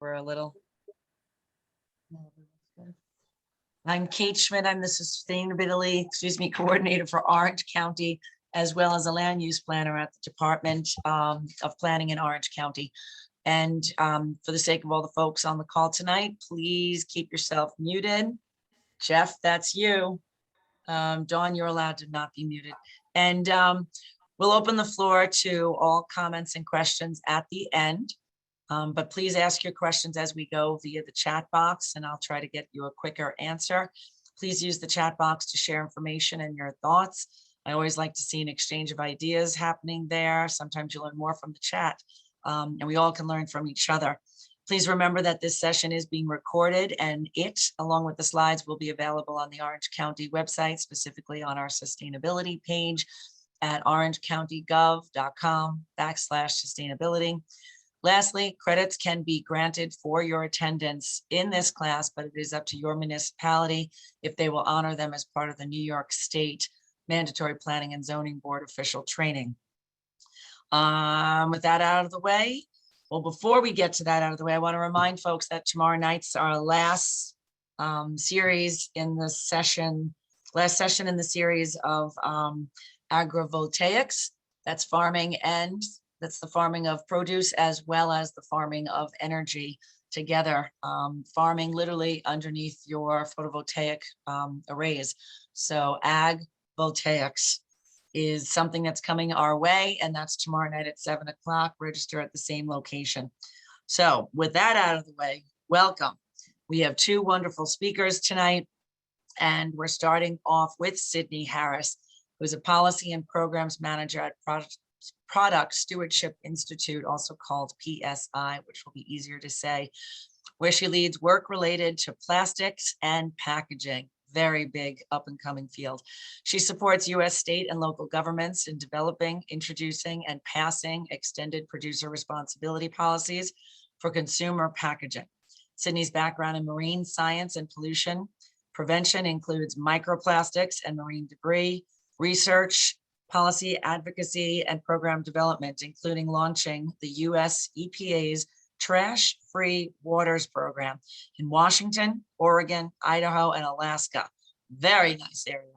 for a little. I'm Kate Schmidt. I'm the Sustainability, Coordinator for Orange County, as well as a land use planner at the Department of Planning in Orange County. And for the sake of all the folks on the call tonight, please keep yourself muted. Jeff, that's you. Dawn, you're allowed to not be muted. And we'll open the floor to all comments and questions at the end. But please ask your questions as we go via the chat box, and I'll try to get you a quicker answer. Please use the chat box to share information and your thoughts. I always like to see an exchange of ideas happening there. Sometimes you learn more from the chat, and we all can learn from each other. Please remember that this session is being recorded, and it, along with the slides, will be available on the Orange County website, specifically on our sustainability page at orangecountygov.com/sustainability. Lastly, credits can be granted for your attendance in this class, but it is up to your municipality if they will honor them as part of the New York State Mandatory Planning and Zoning Board official training. With that out of the way, well, before we get to that out of the way, I want to remind folks that tomorrow night's our last series in the session, last session in the series of agrovoltaics. That's farming, and that's the farming of produce as well as the farming of energy together. Farming literally underneath your photovoltaic arrays. So ag voltaics is something that's coming our way, and that's tomorrow night at 7 o'clock. Register at the same location. So with that out of the way, welcome. We have two wonderful speakers tonight, and we're starting off with Sydney Harris, who's a policy and programs manager at Product Stewardship Institute, also called PSI, which will be easier to say, where she leads work related to plastics and packaging. Very big up and coming field. She supports US state and local governments in developing, introducing, and passing extended producer responsibility policies for consumer packaging. Sydney's background in marine science and pollution prevention includes microplastics and marine debris, research, policy advocacy, and program development, including launching the US EPA's Trash-Free Waters program in Washington, Oregon, Idaho, and Alaska. Very nice area.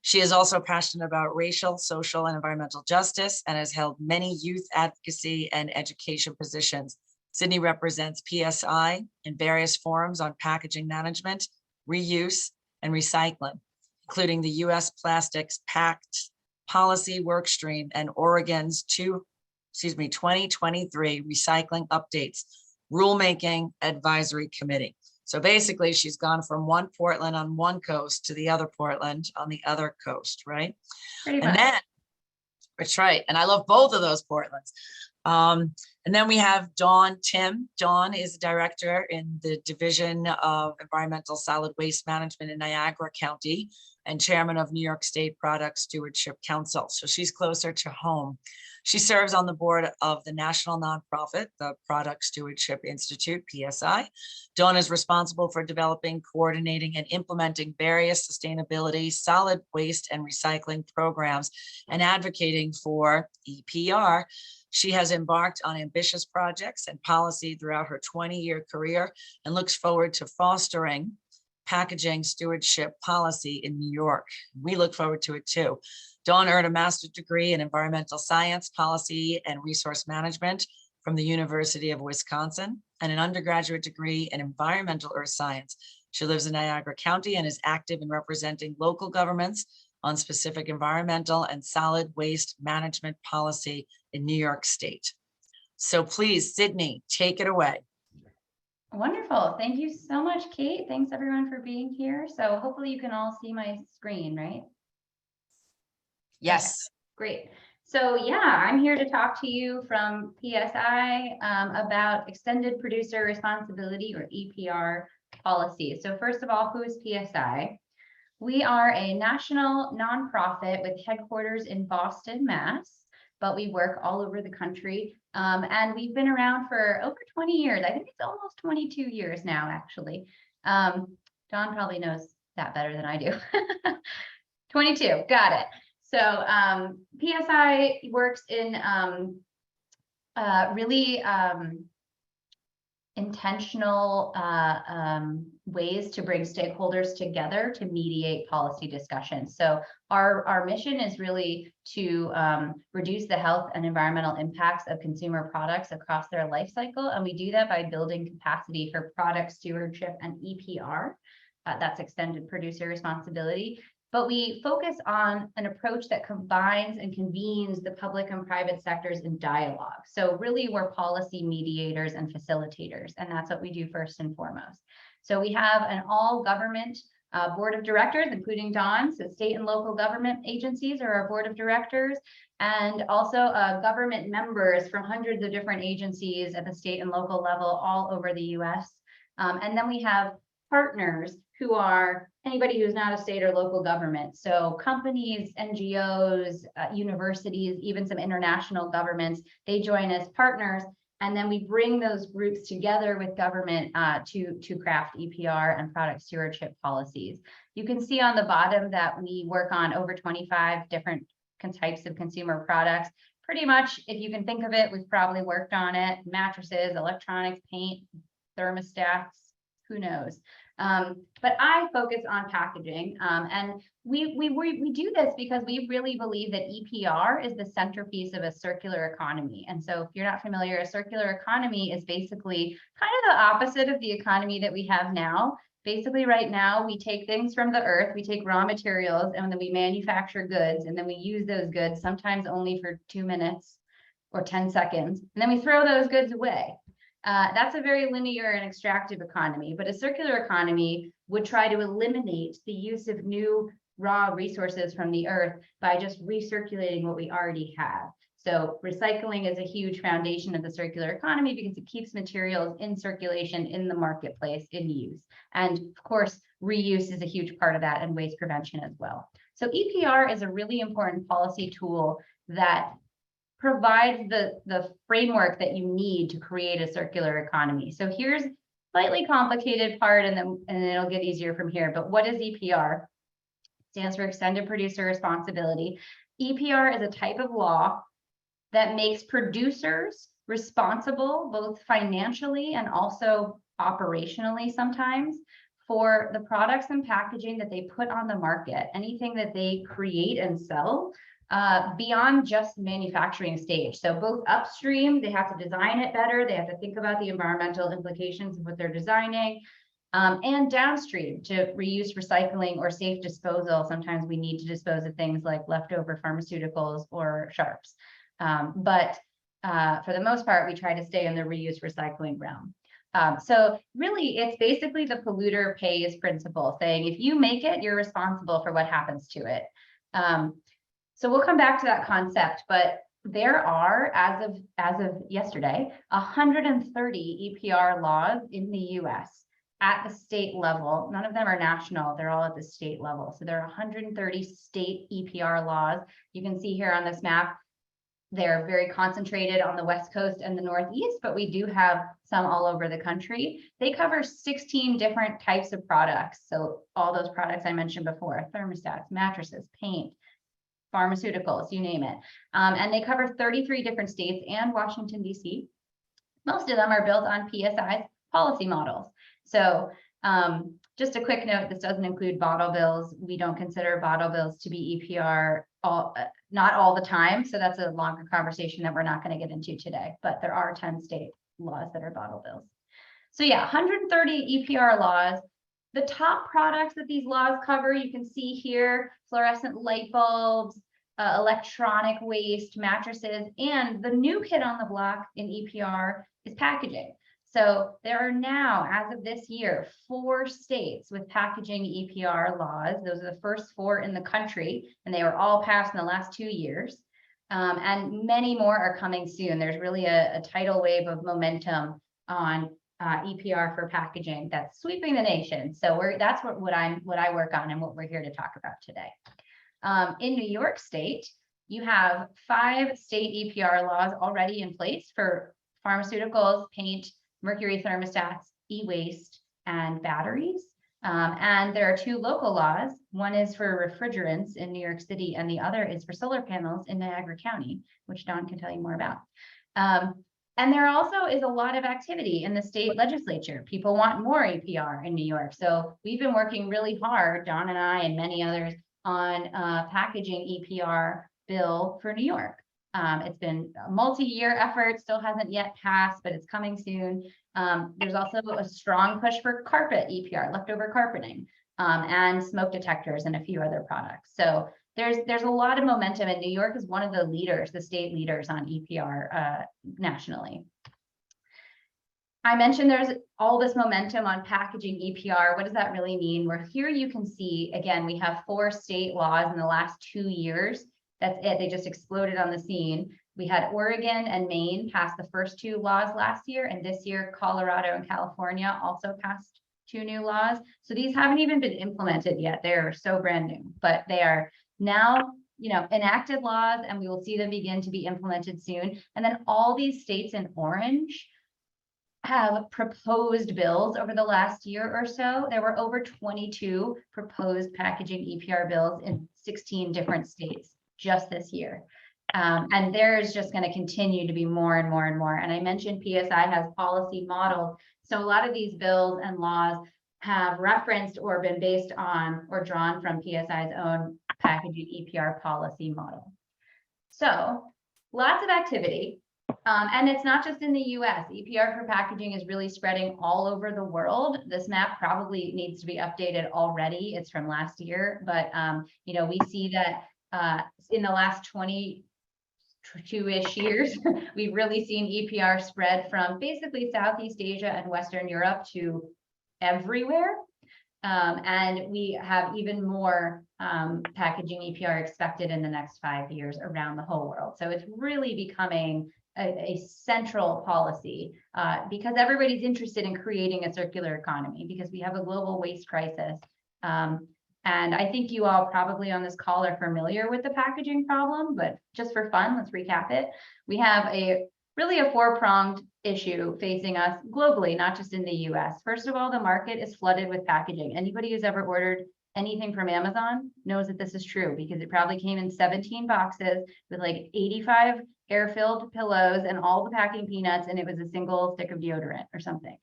She is also passionate about racial, social, and environmental justice and has held many youth advocacy and education positions. Sydney represents PSI in various forums on packaging management, reuse, and recycling, including the US Plastics Pact Policy Workstream and Oregon's 2023 Recycling Updates Rulemaking Advisory Committee. So basically, she's gone from one Portland on one coast to the other Portland on the other coast, right? Pretty much. And then, that's right. And I love both of those Portlands. And then we have Dawn Tim. Dawn is a director in the Division of Environmental Solid Waste Management in Niagara County and chairman of New York State Product Stewardship Council. So she's closer to home. She serves on the board of the national nonprofit, the Product Stewardship Institute, PSI. Dawn is responsible for developing, coordinating, and implementing various sustainability, solid waste, and recycling programs and advocating for EPR. She has embarked on ambitious projects and policy throughout her 20-year career and looks forward to fostering packaging stewardship policy in New York. We look forward to it too. Dawn earned a master's degree in environmental science, policy, and resource management from the University of Wisconsin and an undergraduate degree in environmental earth science. She lives in Niagara County and is active in representing local governments on specific environmental and solid waste management policy in New York State. So please, Sydney, take it away. Wonderful. Thank you so much, Kate. Thanks everyone for being here. So hopefully you can all see my screen, right? Yes. Okay, great. So yeah, I'm here to talk to you from PSI about extended producer responsibility, or EPR policy. So first of all, who is PSI? We are a national nonprofit with headquarters in Boston, Mass, but we work all over the country. And we've been around for over 20 years. I think it's almost 22 years now, actually. Don probably knows that better than I do. 22, got it. So PSI works in really intentional ways to bring stakeholders together to mediate policy discussions. So our mission is really to reduce the health and environmental impacts of consumer products across their life cycle. And we do that by building capacity for product stewardship and EPR. That's extended producer responsibility. But we focus on an approach that combines and convenes the public and private sectors in dialogue. So really, we're policy mediators and facilitators, and that's what we do first and foremost. So we have an all-government board of directors, including Dawn, so state and local government agencies are our board of directors, and also government members from hundreds of different agencies at the state and local level all over the US. And then we have partners who are anybody who's not a state or local government. So companies, NGOs, universities, even some international governments, they join as partners. And then we bring those groups together with government to craft EPR and product stewardship policies. You can see on the bottom that we work on over 25 different types of consumer products. Pretty much, if you can think of it, we've probably worked on it. Mattresses, electronics, paint, thermostats, who knows? But I focus on packaging, and we do this because we really believe that EPR is the centerpiece of a circular economy. And so if you're not familiar, a circular economy is basically kind of the opposite of the economy that we have now. Basically, right now, we take things from the earth, we take raw materials, and then we manufacture goods, and then we use those goods sometimes only for 2 minutes or 10 seconds, and then we throw those goods away. That's a very linear and extractive economy, but a circular economy would try to eliminate the use of new raw resources from the earth by just recirculating what we already have. So recycling is a huge foundation of the circular economy because it keeps materials in circulation in the marketplace in use. And of course, reuse is a huge part of that, and waste prevention as well. So EPR is a really important policy tool that provides the framework that you need to create a circular economy. So here's a slightly complicated part, and then it'll get easier from here. But what is EPR? It stands for Extended Producer Responsibility. EPR is a type of law that makes producers responsible both financially and also operationally sometimes for the products and packaging that they put on the market, anything that they create and sell beyond just manufacturing stage. So both upstream, they have to design it better, they have to think about the environmental implications of what they're designing, and downstream to reuse, recycling, or safe disposal. Sometimes we need to dispose of things like leftover pharmaceuticals or sharps. But for the most part, we try to stay in the reuse recycling realm. So really, it's basically the polluter pays principle, saying if you make it, you're responsible for what happens to it. So we'll come back to that concept, but there are, as of yesterday, 130 EPR laws in the US at the state level. None of them are national, they're all at the state level. So there are 130 state EPR laws. You can see here on this map, they're very concentrated on the West Coast and the Northeast, but we do have some all over the country. They cover 16 different types of products. So all those products I mentioned before, thermostats, mattresses, paint, pharmaceuticals, you name it. And they cover 33 different states and Washington, DC. Most of them are built on PSI's policy models. So just a quick note, this doesn't include bottle bills. We don't consider bottle bills to be EPR not all the time. So that's a longer conversation that we're not going to get into today, but there are 10 state laws that are bottle bills. So yeah, 130 EPR laws. The top products that these laws cover, you can see here, fluorescent light bulbs, electronic waste, mattresses, and the new kid on the block in EPR is packaging. So there are now, as of this year, 4 states with packaging EPR laws. Those are the first 4 in the country, and they were all passed in the last 2 years. And many more are coming soon. There's really a tidal wave of momentum on EPR for packaging that's sweeping the nation. So that's what I work on and what we're here to talk about today. In New York State, you have 5 state EPR laws already in place for pharmaceuticals, paint, mercury thermostats, e-waste, and batteries. And there are 2 local laws. One is for refrigerants in New York City, and the other is for solar panels in Niagara County, which Dawn can tell you more about. And there also is a lot of activity in the state legislature. People want more EPR in New York. So we've been working really hard, John and I and many others, on packaging EPR bill for New York. It's been a multi-year effort, still hasn't yet passed, but it's coming soon. There's also a strong push for carpet EPR, leftover carpeting, and smoke detectors and a few other products. So there's a lot of momentum, and New York is one of the leaders, the state leaders on EPR nationally. I mentioned there's all this momentum on packaging EPR. What does that really mean? Where here you can see, again, we have 4 state laws in the last 2 years. That's it. They just exploded on the scene. We had Oregon and Maine pass the first 2 laws last year, and this year Colorado and California also passed 2 new laws. So these haven't even been implemented yet. They're so brand new, but they are now, enacted laws, and we will see them begin to be implemented soon. And then all these states in orange have proposed bills over the last year or so. There were over 22 proposed packaging EPR bills in 16 different states just this year. And there's just going to continue to be more and more and more. And I mentioned PSI has policy models. So a lot of these bills and laws have referenced or been based on or drawn from PSI's own packaging EPR policy model. So lots of activity. And it's not just in the US. EPR for packaging is really spreading all over the world. This map probably needs to be updated already. It's from last year, but we see that in the last 22-ish years, we've really seen EPR spread from basically Southeast Asia and Western Europe to everywhere. And we have even more packaging EPR expected in the next 5 years around the whole world. So it's really becoming a central policy because everybody's interested in creating a circular economy because we have a global waste crisis. And I think you all probably on this call are familiar with the packaging problem, but just for fun, let's recap it. We have really a 4-pronged issue facing us globally, not just in the US. First of all, the market is flooded with packaging. Anybody who's ever ordered anything from Amazon knows that this is true because it probably came in 17 boxes with like 85 air-filled pillows and all the packing peanuts, and it was a single stick of deodorant or something.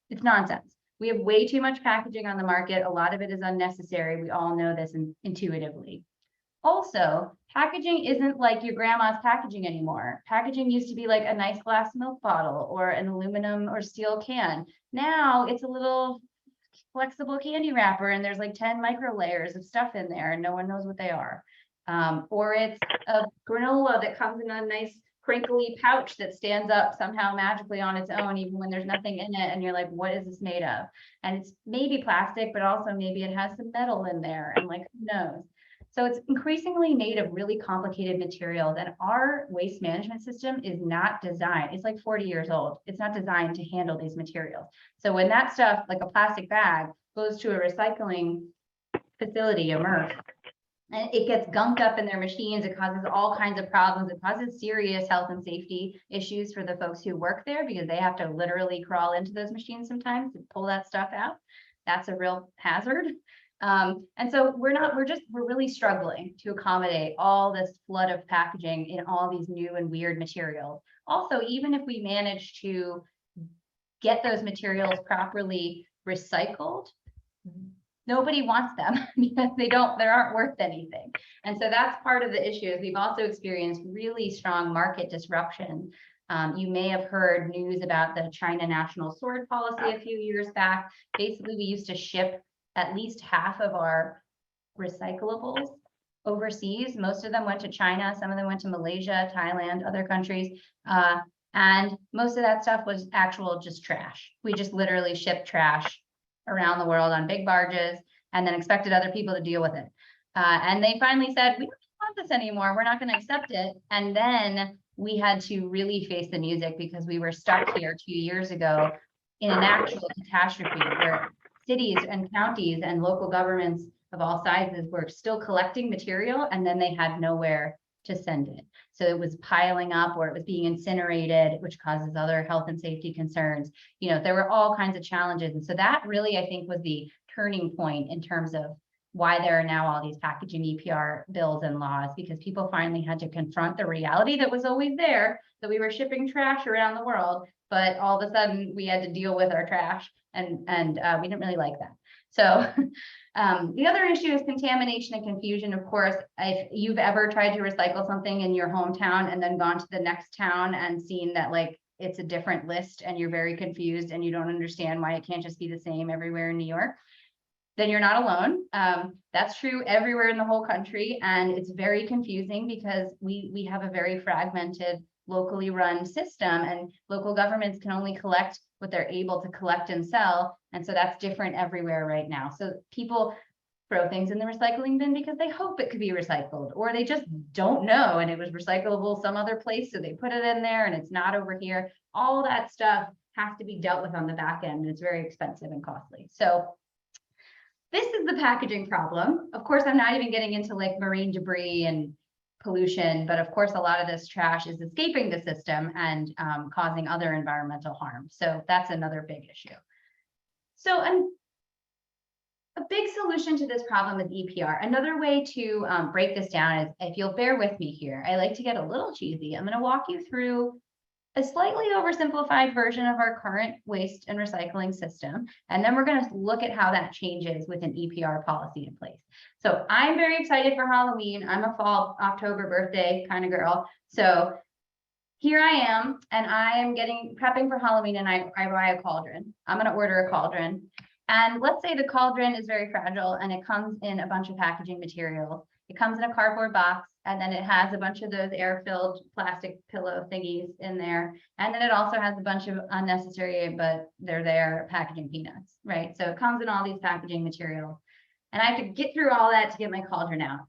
It's nonsense. We have way too much packaging on the market. A lot of it is unnecessary. We all know this intuitively. Also, packaging isn't like your grandma's packaging anymore. Packaging used to be like a nice glass milk bottle or an aluminum or steel can. Now it's a little flexible candy wrapper and there's like 10 micro layers of stuff in there and no one knows what they are. Or it's a granola that comes in a nice crinkly pouch that stands up somehow magically on its own, even when there's nothing in it. And you're like, what is this made of? And it's maybe plastic, but also maybe it has some metal in there and like, who knows? So it's increasingly made of really complicated materials, and our waste management system is not designed. It's like 40 years old. It's not designed to handle these materials. So when that stuff, like a plastic bag, goes to a recycling facility, a MRF, and it gets gunked up in their machines, it causes all kinds of problems. It causes serious health and safety issues for the folks who work there because they have to literally crawl into those machines sometimes to pull that stuff out. That's a real hazard. And so we're really struggling to accommodate all this flood of packaging in all these new and weird materials. Also, even if we manage to get those materials properly recycled, nobody wants them because they aren't worth anything. And so that's part of the issue. Is we've also experienced really strong market disruption. You may have heard news about the China national sword policy a few years back. Basically, we used to ship at least half of our recyclables overseas. Most of them went to China. Some of them went to Malaysia, Thailand, other countries. And most of that stuff was actual just trash. We just literally shipped trash around the world on big barges and then expected other people to deal with it. And they finally said, we don't want this anymore. We're not going to accept it. And then we had to really face the music because we were stuck here 2 years ago in an actual catastrophe where cities and counties and local governments of all sizes were still collecting material, and then they had nowhere to send it. So it was piling up or it was being incinerated, which causes other health and safety concerns. There were all kinds of challenges. And so that really, I think, was the turning point in terms of why there are now all these packaging EPR bills and laws, because people finally had to confront the reality that was always there, that we were shipping trash around the world, but all of a sudden we had to deal with our trash, and we didn't really like that. So the other issue is contamination and confusion. Of course, if you've ever tried to recycle something in your hometown and then gone to the next town and seen that like it's a different list and you're very confused and you don't understand why it can't just be the same everywhere in New York, then you're not alone. That's true everywhere in the whole country. And it's very confusing because we have a very fragmented, locally run system, and local governments can only collect what they're able to collect and sell. And so that's different everywhere right now. So people throw things in the recycling bin because they hope it could be recycled, or they just don't know and it was recyclable some other place, so they put it in there and it's not over here. All that stuff has to be dealt with on the back end, and it's very expensive and costly. So this is the packaging problem. Of course, I'm not even getting into like marine debris and pollution, but of course, a lot of this trash is escaping the system and causing other environmental harm. So that's another big issue. So a big solution to this problem is EPR. Another way to break this down is, if you'll bear with me here, I like to get a little cheesy. I'm going to walk you through a slightly oversimplified version of our current waste and recycling system. And then we're going to look at how that changes with an EPR policy in place. So I'm very excited for Halloween. I'm a fall, October birthday kind of girl. So here I am, and I am prepping for Halloween, and I buy a cauldron. I'm going to order a cauldron. And let's say the cauldron is very fragile and it comes in a bunch of packaging materials. It comes in a cardboard box, and then it has a bunch of those air-filled plastic pillow thingies in there. And then it also has a bunch of unnecessary, but they're there, packaging peanuts, right? So it comes in all these packaging materials. And I have to get through all that to get my cauldron out.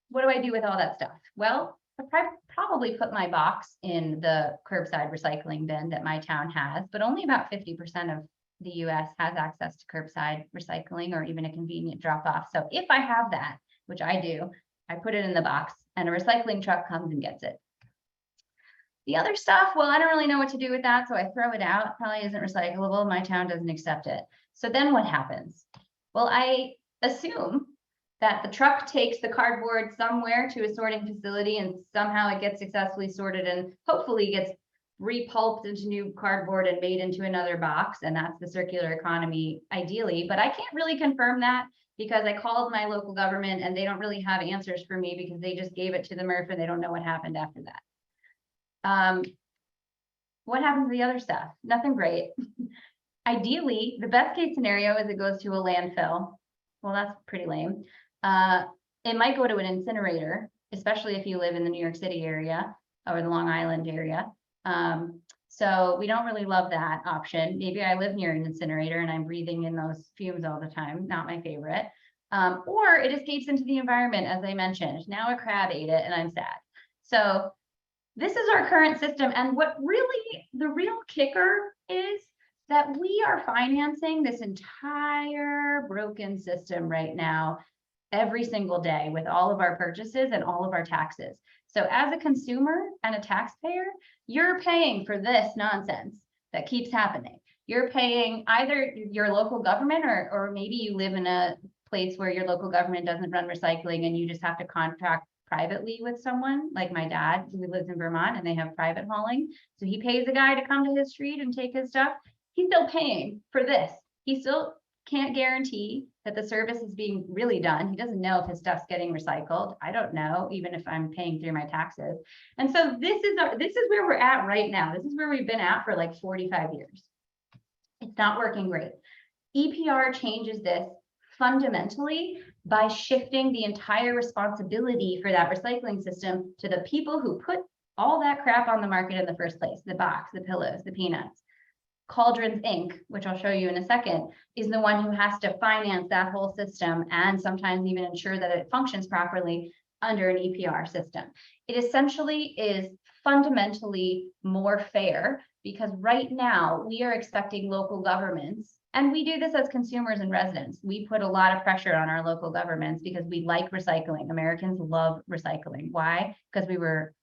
What do I do with all that stuff? Well, I probably put my box in the curbside recycling bin that my town has, but only about 50% of the US has access to curbside recycling or even a convenient drop-off. So if I have that, which I do, I put it in the box and a recycling truck comes and gets it. The other stuff, well, I don't really know what to do with that, so I throw it out. It probably isn't recyclable. My town doesn't accept it. So then what happens? Well, I assume that the truck takes the cardboard somewhere to a sorting facility, and somehow it gets successfully sorted and hopefully gets repulped into new cardboard and made into another box. And that's the circular economy ideally, but I can't really confirm that because I called my local government and they don't really have answers for me because they just gave it to the MRF and they don't know what happened after that. What happens to the other stuff? Nothing great. Ideally, the best case scenario is it goes to a landfill. Well, that's pretty lame. It might go to an incinerator, especially if you live in the New York City area or the Long Island area. So we don't really love that option. Maybe I live near an incinerator and I'm breathing in those fumes all the time. Not my favorite. Or it escapes into the environment, as I mentioned. Now a crab ate it and I'm sad. So this is our current system. And what really, the real kicker is that we are financing this entire broken system right now, every single day with all of our purchases and all of our taxes. So as a consumer and a taxpayer, you're paying for this nonsense that keeps happening. You're paying either your local government or maybe you live in a place where your local government doesn't run recycling and you just have to contract privately with someone, like my dad, who lives in Vermont, and they have private hauling. So he pays a guy to come to his street and take his stuff. He's still paying for this. He still can't guarantee that the service is being really done. He doesn't know if his stuff's getting recycled. I don't know, even if I'm paying through my taxes. And so this is where we're at right now. This is where we've been at for like 45 years. It's not working great. EPR changes this fundamentally by shifting the entire responsibility for that recycling system to the people who put all that crap on the market in the first place, the box, the pillows, the peanuts. Cauldrons Inc., which I'll show you in a second, is the one who has to finance that whole system and sometimes even ensure that it functions properly under an EPR system. It essentially is fundamentally more fair because right now we are expecting local governments, and we do this as consumers and residents. We put a lot of pressure on our local governments because we like recycling. Americans love recycling. Why? Because we were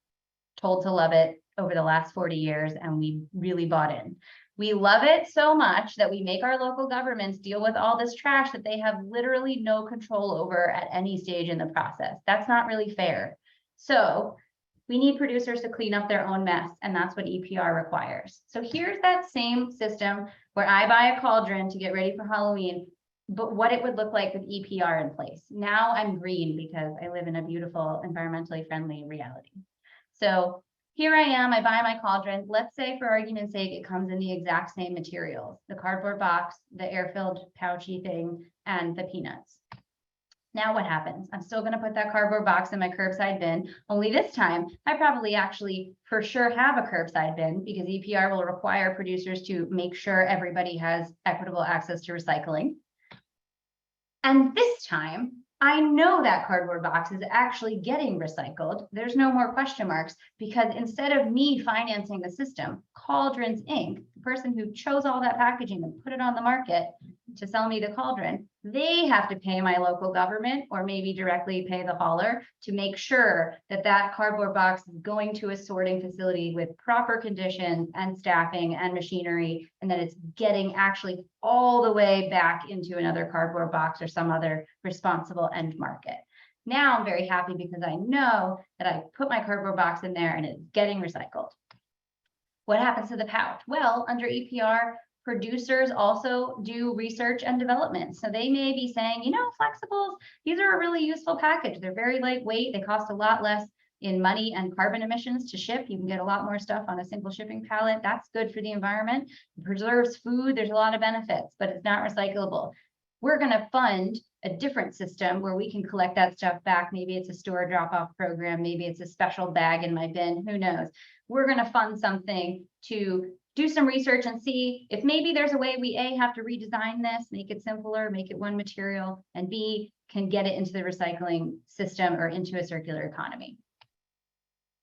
told to love it over the last 40 years and we really bought in. We love it so much that we make our local governments deal with all this trash that they have literally no control over at any stage in the process. That's not really fair. So we need producers to clean up their own mess, and that's what EPR requires. So here's that same system where I buy a cauldron to get ready for Halloween, but what it would look like with EPR in place. Now I'm green because I live in a beautiful, environmentally friendly reality. So here I am, I buy my cauldron. Let's say for argument's sake, it comes in the exact same materials, the cardboard box, the air-filled pouchy thing, and the peanuts. Now what happens? I'm still going to put that cardboard box in my curbside bin, only this time I probably actually for sure have a curbside bin because EPR will require producers to make sure everybody has equitable access to recycling. And this time, I know that cardboard box is actually getting recycled. There's no more question marks because instead of me financing the system, Cauldrons Inc., the person who chose all that packaging and put it on the market to sell me the cauldron, they have to pay my local government or maybe directly pay the hauler to make sure that that cardboard box is going to a sorting facility with proper conditions and staffing and machinery, and that it's getting actually all the way back into another cardboard box or some other responsible end market. Now I'm very happy because I know that I put my cardboard box in there and it's getting recycled. What happens to the pouch? Well, under EPR, producers also do research and development. So they may be saying, you know, flexibles, these are a really useful package. They're very lightweight. They cost a lot less in money and carbon emissions to ship. You can get a lot more stuff on a single shipping pallet. That's good for the environment. It preserves food. There's a lot of benefits, but it's not recyclable. We're going to fund a different system where we can collect that stuff back. Maybe it's a store drop-off program. Maybe it's a special bag in my bin. Who knows? We're going to fund something to do some research and see if maybe there's a way we A, have to redesign this, make it simpler, make it one material, and B, can get it into the recycling system or into a circular economy.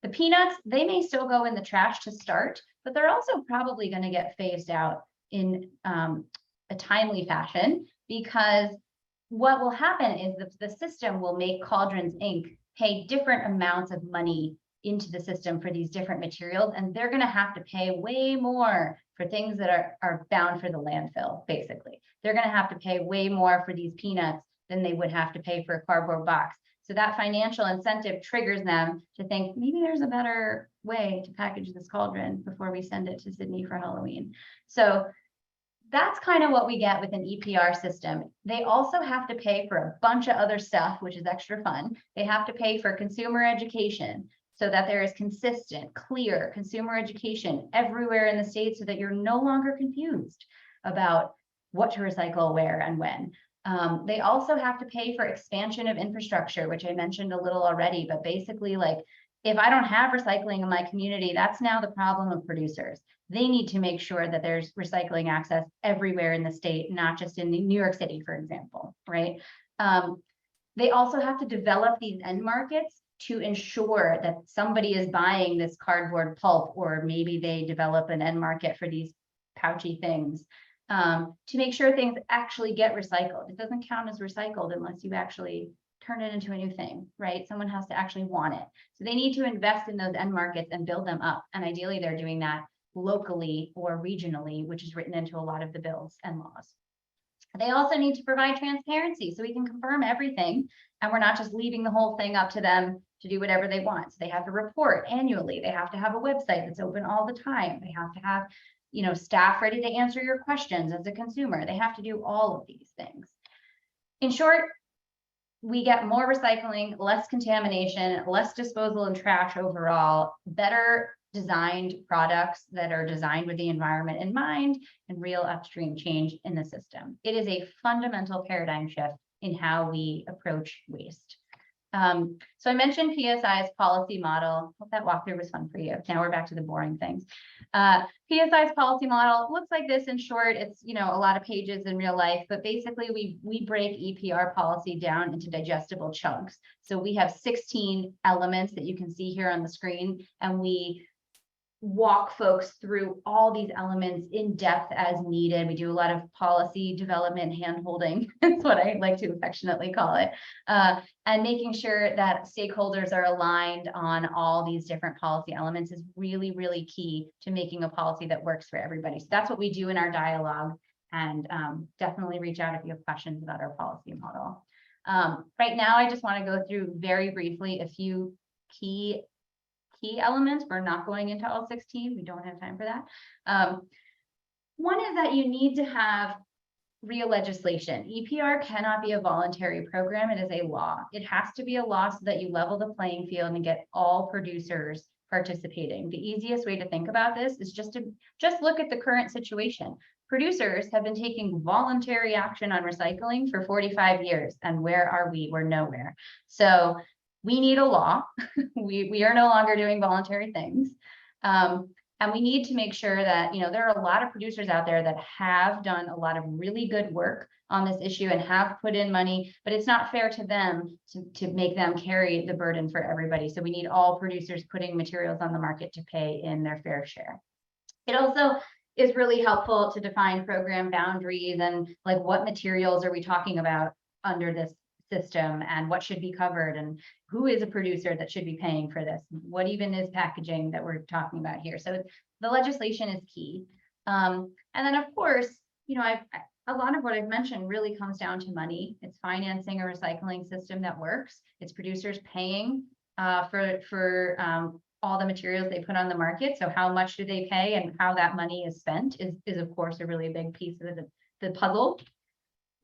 The peanuts, they may still go in the trash to start, but they're also probably going to get phased out in a timely fashion, because what will happen is that the system will make Cauldrons Inc. pay different amounts of money into the system for these different materials, and they're going to have to pay way more for things that are bound for the landfill. Basically, they're going to have to pay way more for these peanuts than they would have to pay for a cardboard box. So that financial incentive triggers them to think maybe there's a better way to package this cauldron before we send it to Sydney for Halloween. So that's kind of what we get with an EPR system. They also have to pay for a bunch of other stuff, which is extra fun. They have to pay for consumer education, so that there is consistent, clear consumer education everywhere in the state so that you're no longer confused about what to recycle, where, and when. They also have to pay for expansion of infrastructure, which I mentioned a little already, but basically, like, if I don't have recycling in my community, that's now the problem of producers. They need to make sure that there's recycling access everywhere in the state, not just in New York City, for example, right? They also have to develop these end markets to ensure that somebody is buying this cardboard pulp, or maybe they develop an end market for these pouchy things, to make sure things actually get recycled. It doesn't count as recycled unless you actually turn it into a new thing, right? Someone has to actually want it. So they need to invest in those end markets and build them up. And ideally, they're doing that locally or regionally, which is written into a lot of the bills and laws. They also need to provide transparency so we can confirm everything, and we're not just leaving the whole thing up to them to do whatever they want. So they have to report annually. They have to have a website that's open all the time. They have to have, you know, staff ready to answer your questions as a consumer. They have to do all of these things. In short, we get more recycling, less contamination, less disposal and trash overall, better designed products that are designed with the environment in mind, and real upstream change in the system. It is a fundamental paradigm shift in how we approach waste. So I mentioned PSI's policy model. Hope that walkthrough was fun for you. Now we're back to the boring things. PSI's policy model looks like this in short. It's, you know, a lot of pages in real life, but basically we break EPR policy down into digestible chunks. So we have 16 elements that you can see here on the screen, and we walk folks through all these elements in depth as needed. We do a lot of policy development hand-holding. That's what I like to affectionately call it. And making sure that stakeholders are aligned on all these different policy elements is really, really key to making a policy that works for everybody. So that's what we do in our dialogue. And definitely reach out if you have questions about our policy model. Right now, I just want to go through very briefly a few key elements. We're not going into all 16. We don't have time for that. One is that you need to have real legislation. EPR cannot be a voluntary program. It is a law. It has to be a law so that you level the playing field and get all producers participating. The easiest way to think about this is just look at the current situation. Producers have been taking voluntary action on recycling for 45 years. And where are we? We're nowhere. So we need a law. We are no longer doing voluntary things. And we need to make sure that, there are a lot of producers out there that have done a lot of really good work on this issue and have put in money, but it's not fair to them to make them carry the burden for everybody. So we need all producers putting materials on the market to pay in their fair share. It also is really helpful to define program boundaries and like what materials are we talking about under this system and what should be covered and who is a producer that should be paying for this? What even is packaging that we're talking about here? So the legislation is key. And then of course, a lot of what I've mentioned really comes down to money. It's financing a recycling system that works. It's producers paying for all the materials they put on the market. So how much do they pay and how that money is spent is of course a really big piece of the puzzle.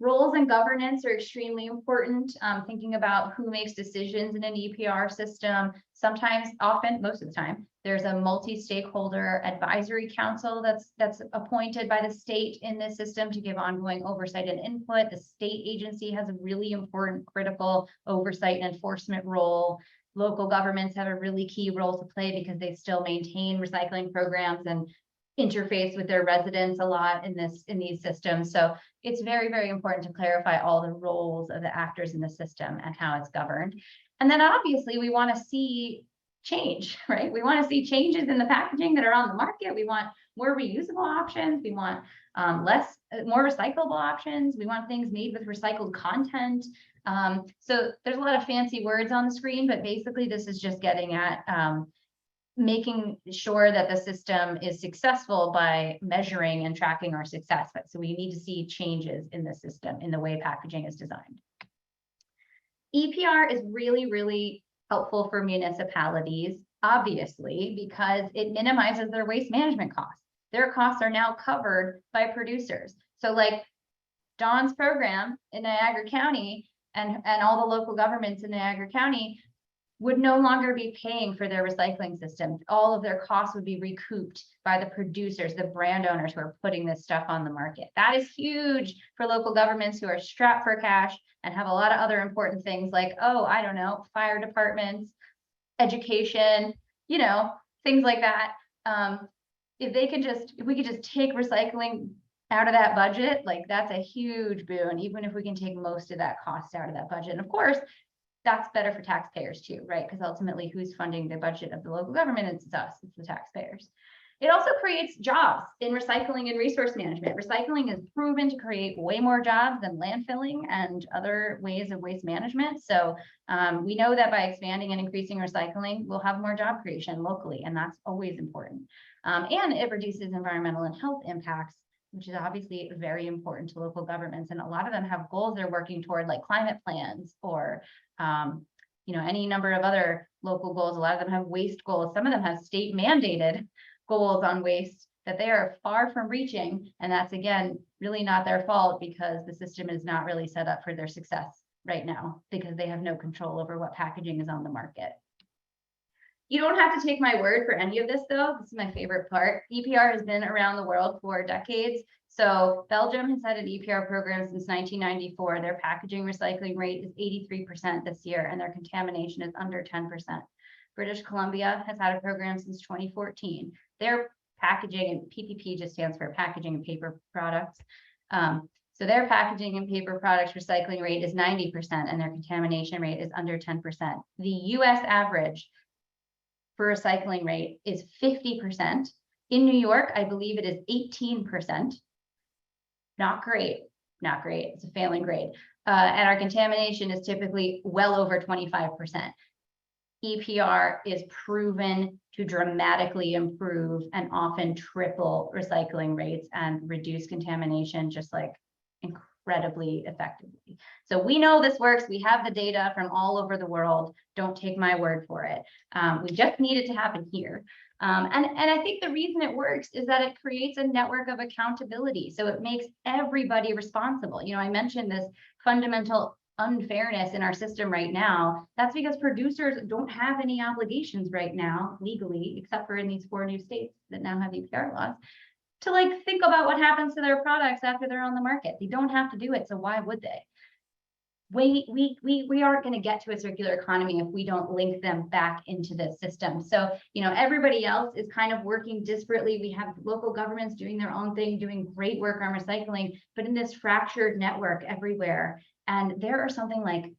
Roles and governance are extremely important. Thinking about who makes decisions in an EPR system. Sometimes, often, most of the time, there's a multi-stakeholder advisory council that's appointed by the state in this system to give ongoing oversight and input. The state agency has a really important, critical oversight and enforcement role. Local governments have a really key role to play because they still maintain recycling programs and interface with their residents a lot in these systems. So it's very, very important to clarify all the roles of the actors in the system and how it's governed. And then obviously we want to see change, right? We want to see changes in the packaging that are on the market. We want more reusable options. We want more recyclable options. We want things made with recycled content. So there's a lot of fancy words on the screen, but basically this is just getting at making sure that the system is successful by measuring and tracking our success. So we need to see changes in the system, in the way packaging is designed. EPR is really, really helpful for municipalities, obviously, because it minimizes their waste management costs. Their costs are now covered by producers. So like Dawn's program in Niagara County and all the local governments in Niagara County would no longer be paying for their recycling system. All of their costs would be recouped by the producers, the brand owners who are putting this stuff on the market. That is huge for local governments who are strapped for cash and have a lot of other important things like, I don't know, fire departments, education, things like that. If we could just take recycling out of that budget, like that's a huge boon, even if we can take most of that cost out of that budget. And of course, that's better for taxpayers too, right? Because ultimately who's funding the budget of the local government? It's us, it's the taxpayers. It also creates jobs in recycling and resource management. Recycling is proven to create way more jobs than landfilling and other ways of waste management. So we know that by expanding and increasing recycling, we'll have more job creation locally, and that's always important. And it reduces environmental and health impacts, which is obviously very important to local governments. And a lot of them have goals they're working toward, like climate plans or any number of other local goals. A lot of them have waste goals. Some of them have state mandated goals on waste that they are far from reaching. And that's, again, really not their fault because the system is not really set up for their success right now because they have no control over what packaging is on the market. You don't have to take my word for any of this, though. This is my favorite part. EPR has been around the world for decades. So Belgium has had an EPR program since 1994. Their packaging recycling rate is 83% this year, and their contamination is under 10%. British Columbia has had a program since 2014. Their packaging, and PPP just stands for packaging and paper products. So their packaging and paper products recycling rate is 90%, and their contamination rate is under 10%. The US average for recycling rate is 50%. In New York, I believe it is 18%. Not great, not great. It's a failing grade. And our contamination is typically well over 25%. EPR is proven to dramatically improve and often triple recycling rates and reduce contamination just like incredibly effectively. So we know this works. We have the data from all over the world. Don't take my word for it. We just need it to happen here. And I think the reason it works is that it creates a network of accountability. So it makes everybody responsible. You know, I mentioned this fundamental unfairness in our system right now. That's because producers don't have any obligations right now legally, except for in these 4 new states that now have EPR laws, to like think about what happens to their products after they're on the market. They don't have to do it, so why would they? We aren't going to get to a circular economy if we don't link them back into the system. So, you know, everybody else is kind of working disparately. We have local governments doing their own thing, doing great work on recycling, but in this fractured network everywhere. And there are something like,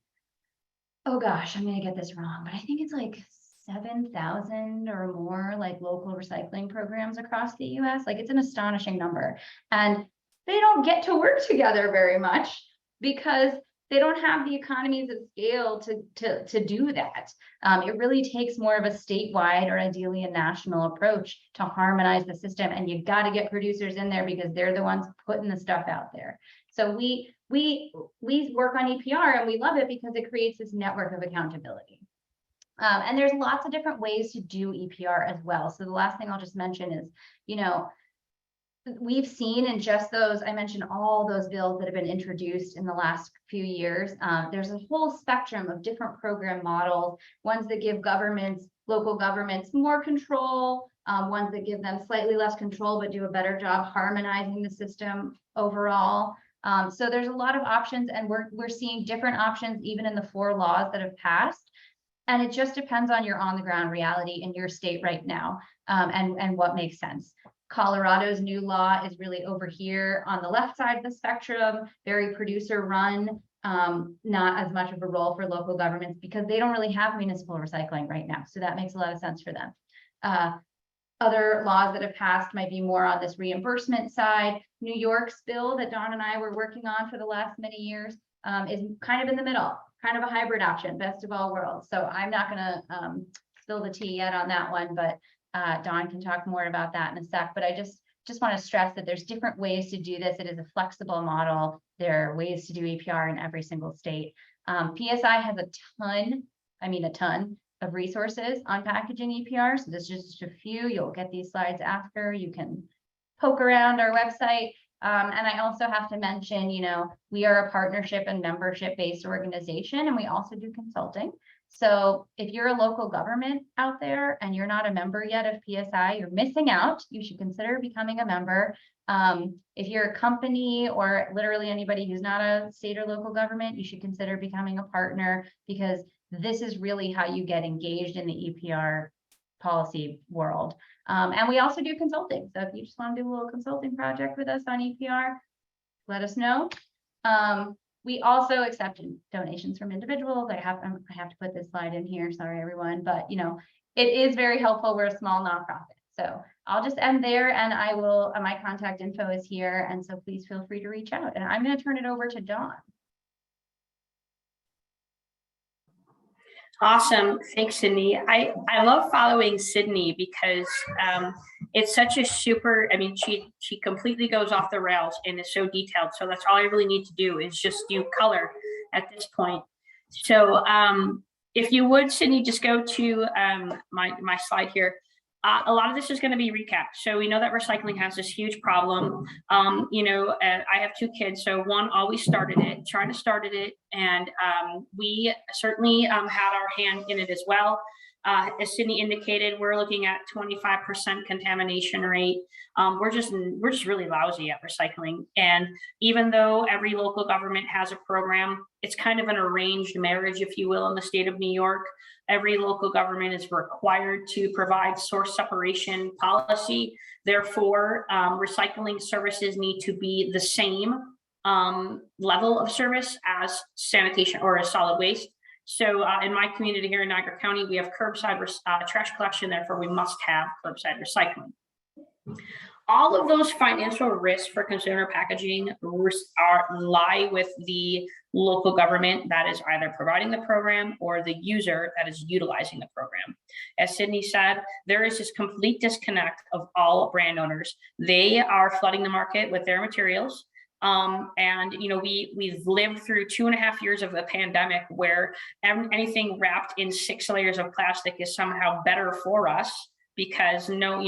oh gosh, I'm going to get this wrong, but I think it's like 7,000 or more like local recycling programs across the US. Like it's an astonishing number. And they don't get to work together very much because they don't have the economies of scale to do that. It really takes more of a statewide or ideally a national approach to harmonize the system. And you got to get producers in there because they're the ones putting the stuff out there. So we work on EPR and we love it because it creates this network of accountability. And there's lots of different ways to do EPR as well. So the last thing I'll just mention is, you know, we've seen in just those, I mentioned all those bills that have been introduced in the last few years. There's a whole spectrum of different program models, ones that give governments, local governments more control, ones that give them slightly less control, but do a better job harmonizing the system overall. So there's a lot of options, and we're seeing different options even in the 4 laws that have passed. And it just depends on your on the ground reality in your state right now, and what makes sense. Colorado's new law is really over here on the left side of the spectrum, very producer run, not as much of a role for local governments because they don't really have municipal recycling right now. So that makes a lot of sense for them. Other laws that have passed might be more on this reimbursement side. New York's bill that Dawn and I were working on for the last many years is kind of in the middle, kind of a hybrid option, best of all worlds. So I'm not going to spill the tea yet on that one, but Dawn can talk more about that in a sec. But I just want to stress that there's different ways to do this. It is a flexible model. There are ways to do EPR in every single state. PSI has a ton of resources on packaging EPR. So there's just a few. You'll get these slides after. You can poke around our website. And I also have to mention, you know, we are a partnership and membership-based organization, and we also do consulting. So if you're a local government out there and you're not a member yet of PSI, you're missing out. You should consider becoming a member. If you're a company or literally anybody who's not a state or local government, you should consider becoming a partner, because this is really how you get engaged in the EPR policy world. And we also do consulting. So if you just want to do a little consulting project with us on EPR, let us know. We also accept donations from individuals. I have to put this slide in here. Sorry, everyone. But, you know, it is very helpful. We're a small nonprofit. So I'll just end there, and I will, my contact info is here. And so please feel free to reach out. And I'm going to turn it over to Dawn. Awesome. Thanks, Sydney. I love following Sydney because it's such a super, I mean, she completely goes off the rails and is so detailed. So that's all I really need to do is just do color at this point. So if you would, Sydney, just go to my slide here. A lot of this is going to be recapped. So we know that recycling has this huge problem. You know, I have 2 kids. So one always started it. And we certainly had our hand in it as well. As Sydney indicated, we're looking at 25% contamination rate. We're just really lousy at recycling. And even though every local government has a program, it's kind of an arranged marriage, if you will, in the state of New York. Every local government is required to provide source separation policy. Therefore, recycling services need to be the same level of service as sanitation or as solid waste. So in my community here in Niagara County, we have curbside trash collection, therefore we must have curbside recycling. All of those financial risks for consumer packaging lie with the local government that is either providing the program or the user that is utilizing the program. As Sydney said, there is this complete disconnect of all brand owners. They are flooding the market with their materials. And you know, we've lived through 2.5 years of the pandemic where anything wrapped in 6 layers of plastic is somehow better for us, because no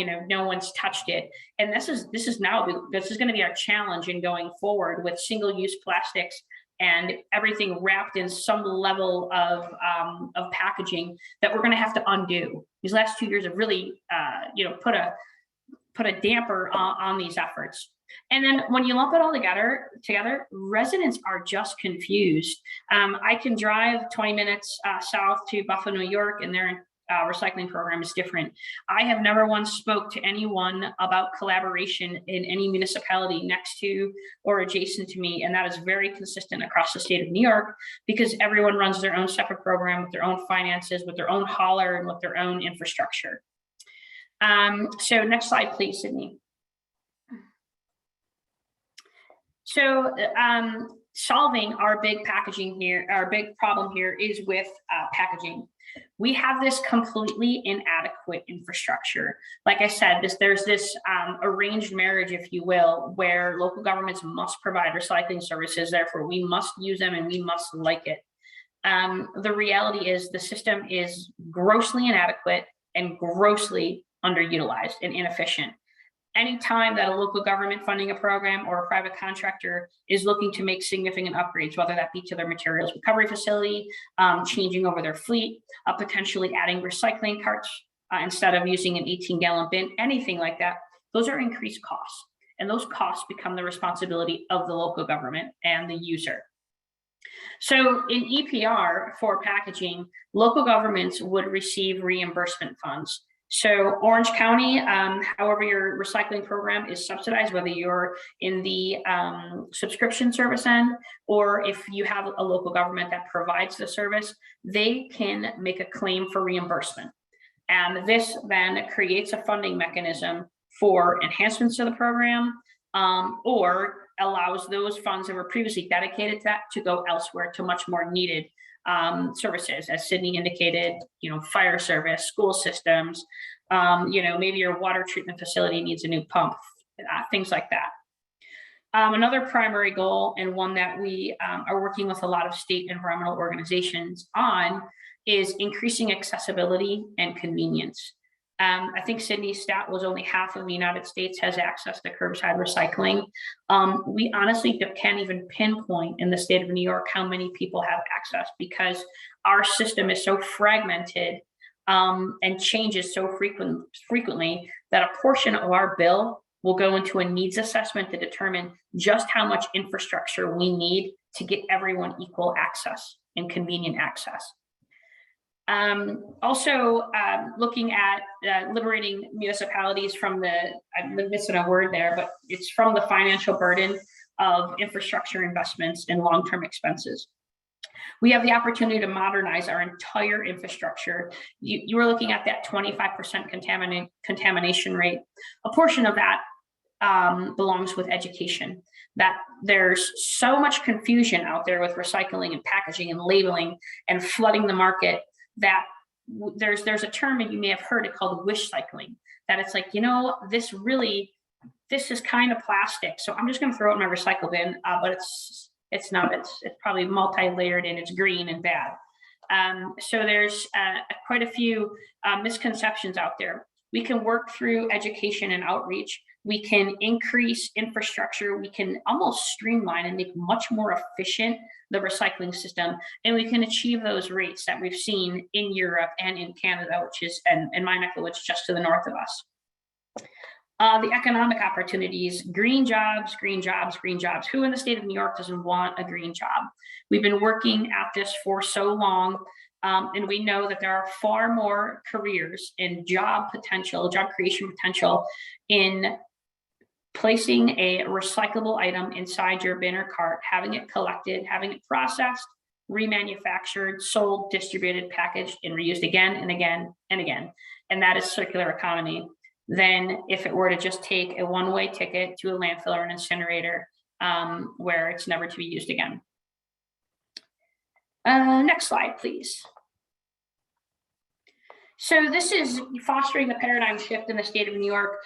one's touched it. And this is going to be our challenge in going forward with single-use plastics and everything wrapped in some level of packaging that we're going to have to undo. These last 2 years have really put a damper on these efforts. And then when you lump it all together, residents are just confused. I can drive 20 minutes south to Buffalo, New York, and their recycling program is different. I have never once spoke to anyone about collaboration in any municipality next to or adjacent to me, and that is very consistent across the state of New York, because everyone runs their own separate program with their own finances, with their own hauler, and with their own infrastructure. So next slide, please, Sydney. So solving our big problem here is with packaging. We have this completely inadequate infrastructure. Like I said, there's this arranged marriage, if you will, where local governments must provide recycling services, therefore we must use them and we must like it. The reality is the system is grossly inadequate and grossly underutilized and inefficient. Anytime that a local government funding a program or a private contractor is looking to make significant upgrades, whether that be to their materials recovery facility, changing over their fleet, potentially adding recycling carts instead of using an 18-gallon bin, anything like that, those are increased costs. And those costs become the responsibility of the local government and the user. So in EPR for packaging, local governments would receive reimbursement funds. So Orange County, however your recycling program is subsidized, whether you're in the subscription service end, or if you have a local government that provides the service, they can make a claim for reimbursement. And this then creates a funding mechanism for enhancements to the program, or allows those funds that were previously dedicated to that to go elsewhere to much more needed services, as Sydney indicated, fire service, school systems, maybe your water treatment facility needs a new pump, things like that. Another primary goal, and one that we are working with a lot of state environmental organizations on, is increasing accessibility and convenience. I think Sydney's stat was only half of the United States has access to curbside recycling. We honestly can't even pinpoint in the state of New York how many people have access, because our system is so fragmented and changes so frequently that a portion of our bill will go into a needs assessment to determine just how much infrastructure we need to get everyone equal access and convenient access. Also looking at liberating municipalities from I'm missing a word there, but it's from the financial burden of infrastructure investments and long-term expenses. We have the opportunity to modernize our entire infrastructure. You were looking at that 25% contamination rate. A portion of that belongs with education. That there's so much confusion out there with recycling and packaging and labeling and flooding the market, that there's a term that you may have heard it called wish cycling, that it's like, this is kind of plastic, so I'm just going to throw it in my recycle bin, but it's not, it's probably multi-layered and it's green and bad. So there's quite a few misconceptions out there. We can work through education and outreach. We can increase infrastructure. We can almost streamline and make much more efficient the recycling system. And we can achieve those rates that we've seen in Europe and in Canada, which is, and in my neck of the woods, just to the north of us. The economic opportunities, green jobs, green jobs, green jobs. Who in the state of New York doesn't want a green job? We've been working at this for so long. And we know that there are far more careers and job creation potential in placing a recyclable item inside your bin or cart, having it collected, having it processed, remanufactured, sold, distributed, packaged, and reused again and again and again. And that is circular economy. Than if it were to just take a one-way ticket to a landfill or an incinerator where it's never to be used again. Next slide, please. So this is fostering the paradigm shift in the state of New York.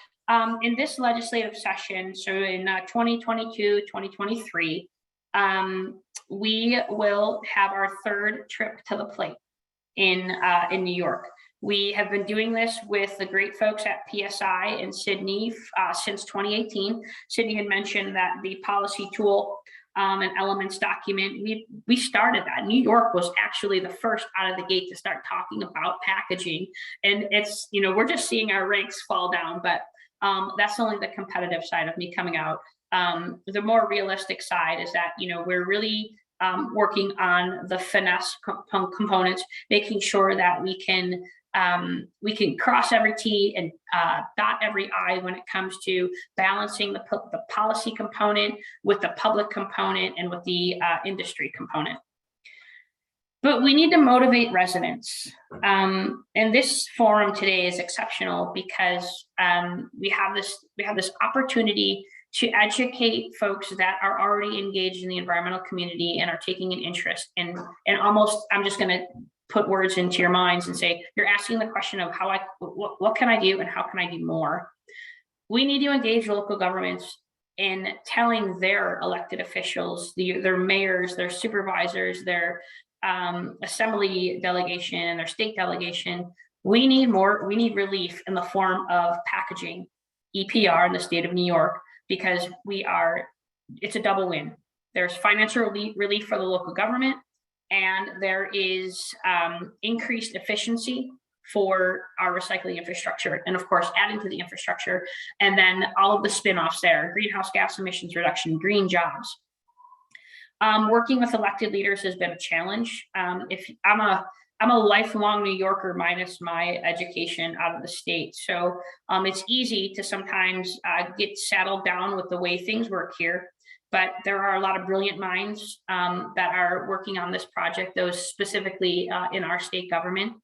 In this legislative session, so in 2022, 2023, we will have our third trip to the plate in New York. We have been doing this with the great folks at PSI in Sydney since 2018. Sydney had mentioned that the policy tool and elements document, we started that. New York was actually the first out of the gate to start talking about packaging. And it's, you know, we're just seeing our ranks fall down, but that's only the competitive side of me coming out. The more realistic side is that, you know, we're really working on the finesse components, making sure that we can cross every T and dot every I when it comes to balancing the policy component with the public component and with the industry component. But we need to motivate residents. And this forum today is exceptional because we have this opportunity to educate folks that are already engaged in the environmental community and are taking an interest in, and almost, I'm just gonna put words into your minds and say, you're asking the question of what can I do and how can I do more? We need to engage local governments in telling their elected officials, their mayors, their supervisors, their assembly delegation and their state delegation, we need relief in the form of packaging, EPR in the state of New York, because it's a double win. There's financial relief for the local government, and there is increased efficiency for our recycling infrastructure, and of course, adding to the infrastructure, and then all of the spin-offs there, greenhouse gas emissions reduction, green jobs. Working with elected leaders has been a challenge. If I'm a lifelong New Yorker minus my education out of the state. So it's easy to sometimes get saddled down with the way things work here. But there are a lot of brilliant minds that are working on this project, those specifically in our state government.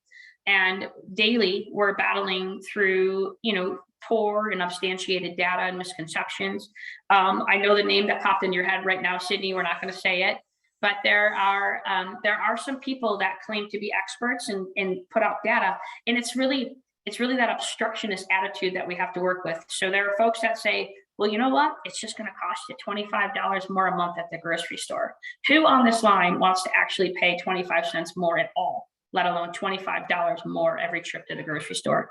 And daily, we're battling through, you know, poor and substantiated data and misconceptions. I know the name that popped in your head right now, Sydney, we're not going to say it, but there are some people that claim to be experts and put out data, and it's really that obstructionist attitude that we have to work with. So there are folks that say, well, you know what? It's just going to cost you $25 more a month at the grocery store. Who on this line wants to actually pay 25 cents more at all, let alone $25 more every trip to the grocery store?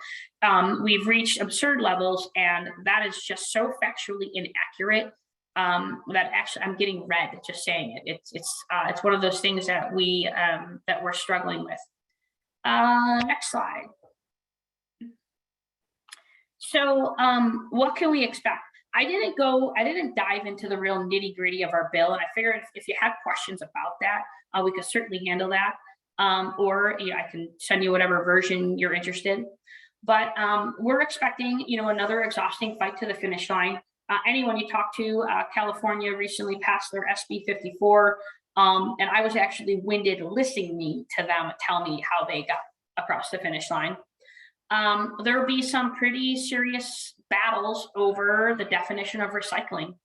We've reached absurd levels, and that is just so factually inaccurate that actually I'm getting red just saying it. It's one of those things that we're struggling with. Next slide. So what can we expect? I didn't dive into the real nitty gritty of our bill, and I figured if you have questions about that, we could certainly handle that. Or I can send you whatever version you're interested. But we're expecting, another exhausting fight to the finish line. Anyone you talk to, California recently passed their SB 54, and I was actually winded listening to them tell me how they got across the finish line. There'll be some pretty serious battles over the definition of recycling.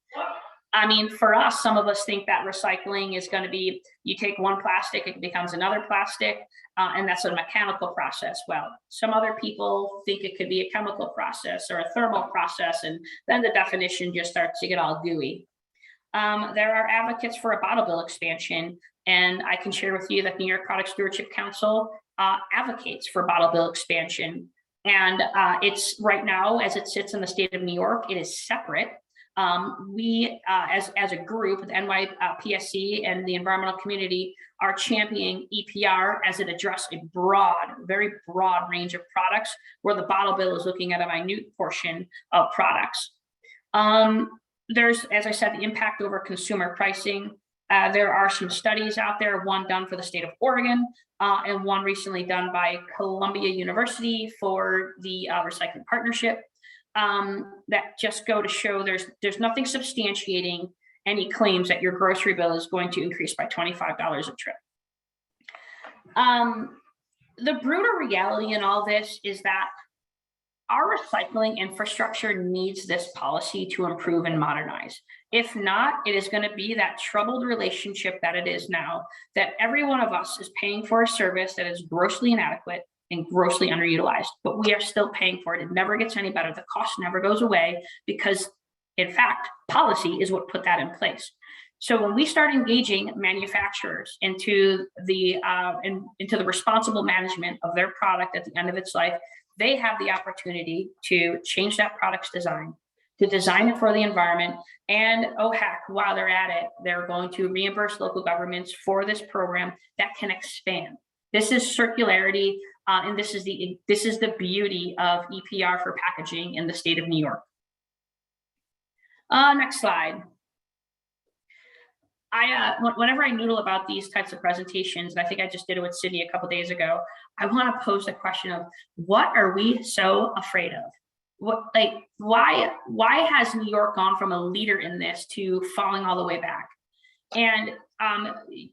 I mean, for us, some of us think that recycling is going to be, you take one plastic, it becomes another plastic, and that's a mechanical process. Well, some other people think it could be a chemical process or a thermal process, and then the definition just starts to get all gooey. There are advocates for a bottle bill expansion, and I can share with you that the New York Product Stewardship Council advocates for bottle bill expansion. And it's right now, as it sits in the state of New York, it is separate. We, as a group, the NYPSC and the environmental community, are championing EPR as it addresses a very broad range of products, where the bottle bill is looking at a minute portion of products. There's, as I said, the impact over consumer pricing. There are some studies out there, one done for the state of Oregon, and one recently done by Columbia University for the Recycling Partnership, that just go to show there's nothing substantiating any claims that your grocery bill is going to increase by $25 a trip. The brutal reality in all this is that our recycling infrastructure needs this policy to improve and modernize. If not, it is going to be that troubled relationship that it is now, that every one of us is paying for a service that is grossly inadequate and grossly underutilized, but we are still paying for it. It never gets any better. The cost never goes away because, in fact, policy is what put that in place. So when we start engaging manufacturers into the responsible management of their product at the end of its life, they have the opportunity to change that product's design, to design it for the environment. And oh heck, while they're at it, they're going to reimburse local governments for this program that can expand. This is circularity, and this is the beauty of EPR for packaging in the state of New York. Next slide. Whenever I noodle about these types of presentations, and I think I just did it with Sydney a couple days ago, I want to pose the question of what are we so afraid of? Why has New York gone from a leader in this to falling all the way back? And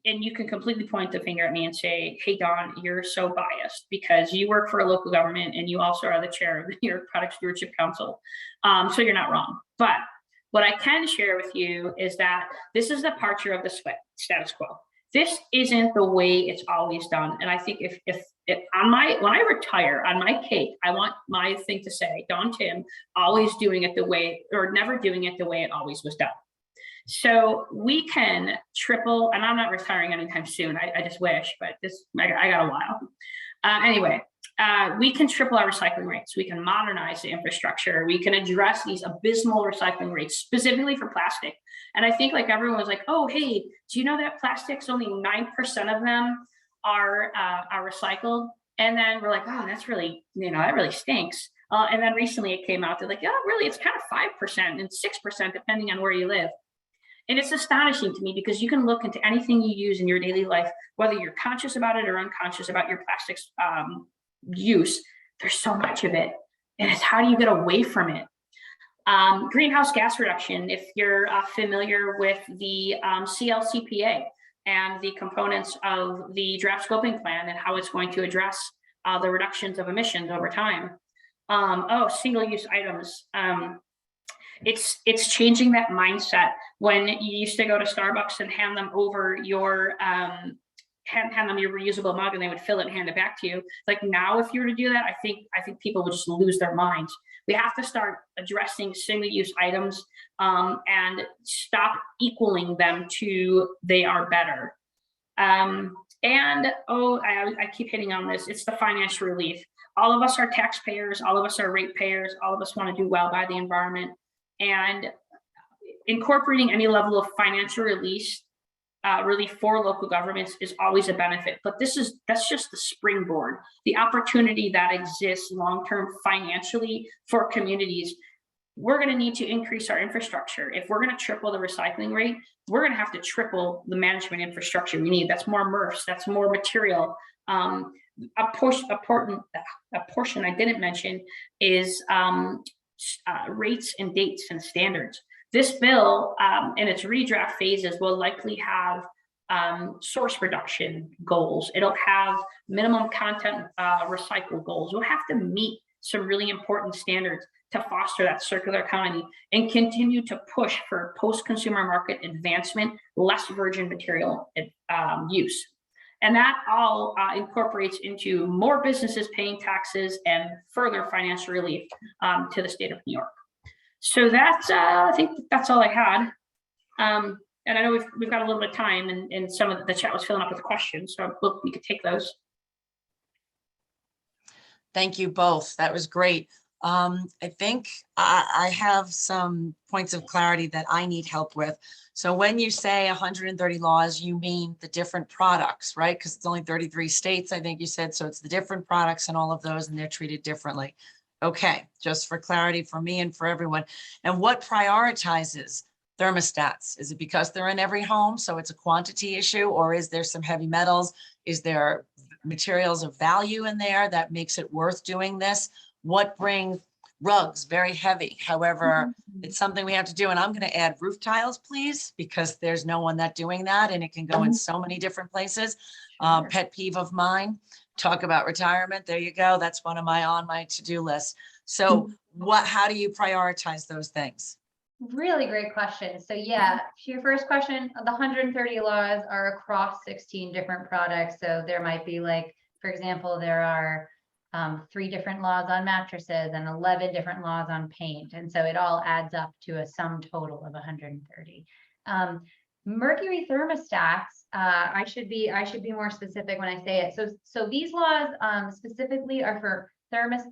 you can completely point the finger at me and say, hey, Dawn, you're so biased because you work for a local government and you also are the chair of the New York Product Stewardship Council. So you're not wrong. But what I can share with you is that this is the departure of the status quo. This isn't the way it's always done. And I think if when I retire on my cake, I want my thing to say, Dawn Tim, always doing it the way, or never doing it the way it always was done. So we can triple, and I'm not retiring anytime soon. I just wish, but I got a while. Anyway, we can triple our recycling rates. We can modernize the infrastructure. We can address these abysmal recycling rates, specifically for plastic. And I think like everyone was like, oh, hey, do you know that plastics, only 9% of them are recycled? And then we're like, oh, that's really, that really stinks. And then recently it came out, they're like, yeah, really, it's kind of 5% and 6%, depending on where you live. And it's astonishing to me because you can look into anything you use in your daily life, whether you're conscious about it or unconscious about your plastics use, there's so much of it. And it's how do you get away from it? Greenhouse gas reduction, if you're familiar with the CLCPA and the components of the draft scoping plan and how it's going to address the reductions of emissions over time. Single-use items. It's changing that mindset. When you used to go to Starbucks and hand them over your hand them your reusable mug and they would fill it and hand it back to you. Like now, if you were to do that, I think people would just lose their minds. We have to start addressing single-use items and stop equaling them to they are better. I keep hitting on this. It's the financial relief. All of us are taxpayers. All of us are ratepayers. All of us want to do well by the environment. And incorporating any level of financial relief for local governments is always a benefit. But that's just the springboard, the opportunity that exists long-term financially for communities. We're going to need to increase our infrastructure. If we're going to triple the recycling rate, we're going to have to triple the management infrastructure we need. That's more MRFs, that's more material. A portion I didn't mention is rates and dates and standards. This bill in its redraft phases will likely have source reduction goals. It'll have minimum content recycle goals. We'll have to meet some really important standards to foster that circular economy and continue to push for post-consumer market advancement, less virgin material use. And that all incorporates into more businesses paying taxes and further financial relief to the state of New York. So that's, I think that's all I had. And I know we've got a little bit of time and some of the chat was filling up with questions, so we could take those. Thank you both. That was great. I think I have some points of clarity that I need help with. So when you say 130 laws, you mean the different products, right? Because it's only 33 states, I think you said. So it's the different products and all of those, and they're treated differently. Okay, just for clarity for me and for everyone. And what prioritizes thermostats? Is it because they're in every home, so it's a quantity issue, or is there some heavy metals? Is there materials of value in there that makes it worth doing this? What brings rugs, very heavy. However, it's something we have to do. And I'm going to add roof tiles, please, because there's no one that doing that. And it can go in so many different places. Pet peeve of mine, talk about retirement. There you go. That's one of on my to-do list. So how do you prioritize those things? Really great question. So yeah, to your first question, the 130 laws are across 16 different products. So there might be like, for example, there are 3 different laws on mattresses and 11 different laws on paint. And so it all adds up to a sum total of 130. Mercury thermostats, I should be more specific when I say it. So these laws specifically are for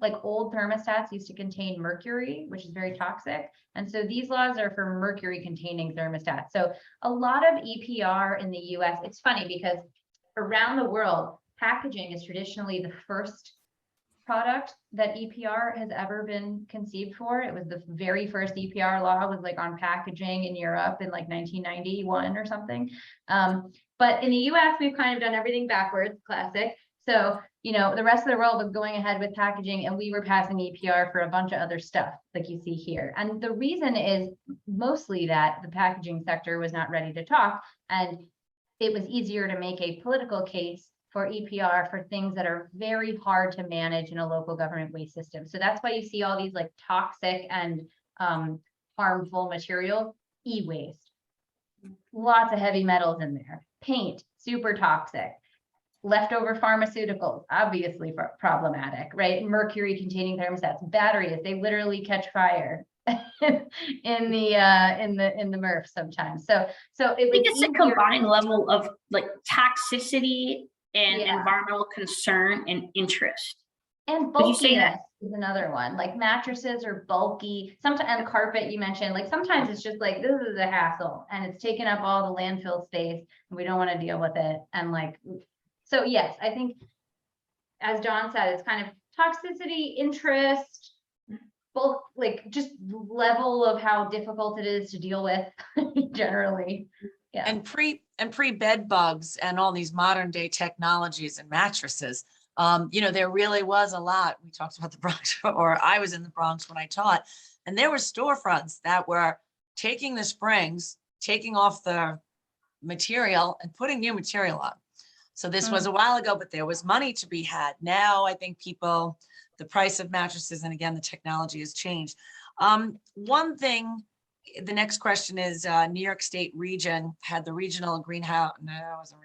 like old thermostats used to contain mercury, which is very toxic. And so these laws are for mercury containing thermostats. So a lot of EPR in the US, it's funny because around the world, packaging is traditionally the first product that EPR has ever been conceived for. It was the very first EPR law was like on packaging in Europe in like 1991 or something. But in the US, we've kind of done everything backwards, classic. So, you know, the rest of the world was going ahead with packaging and we were passing EPR for a bunch of other stuff like you see here. And the reason is mostly that the packaging sector was not ready to talk, and it was easier to make a political case for EPR for things that are very hard to manage in a local government waste system. So that's why you see all these like toxic and harmful materials, e-waste, lots of heavy metals in there, paint, super toxic. Leftover pharmaceuticals, obviously problematic, right? Mercury containing thermostats, batteries, they literally catch fire in the MRF sometimes. So it I think it's a combined level of like toxicity and environmental concern and interest. And bulkiness is another one. Like mattresses are bulky. Sometimes, and carpet you mentioned, like sometimes it's just like, this is a hassle and it's taking up all the landfill space and we don't want to deal with it. And like, so yes, I think, as John said, it's kind of toxicity, interest, both like just level of how difficult it is to deal with generally. Yeah. And pre bed bugs and all these modern day technologies and mattresses, you know, there really was a lot. We talked about the Bronx, or I was in the Bronx when I taught, and there were storefronts that were taking the springs, taking off the material and putting new material on. So this was a while ago, but there was money to be had. Now I think the price of mattresses, and again, the technology has changed. One thing, the next question is New York State region had the regional greenhouse, no, it wasn't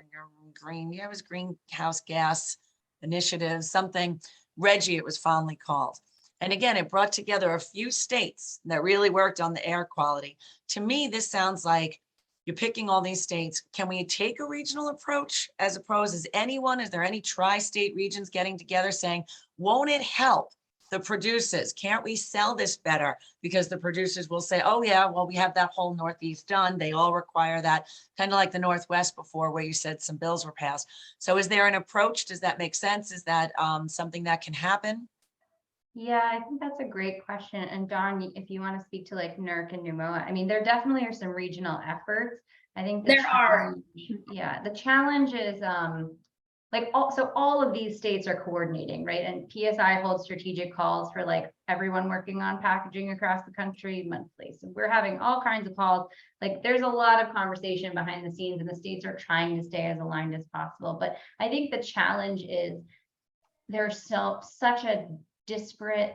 green, yeah, it was greenhouse gas initiative, something, Reggie, it was fondly called. And again, it brought together a few states that really worked on the air quality. To me, this sounds like you're picking all these states. Can we take a regional approach as opposed is there any tri-state regions getting together saying, won't it help the producers? Can't we sell this better? Because the producers will say, oh yeah, well, we have that whole Northeast done. They all require that, kind of like the Northwest before where you said some bills were passed. So is there an approach? Does that make sense? Is that something that can happen? Yeah, I think that's a great question. And Don, if you want to speak to like NERC and NUMOA, I mean, there definitely are some regional efforts. I think there are. Yeah, the challenge is so all of these states are coordinating, right? And PSI holds strategic calls for like everyone working on packaging across the country monthly. So we're having all kinds of calls. Like there's a lot of conversation behind the scenes and the states are trying to stay as aligned as possible. But I think the challenge is there's such a disparate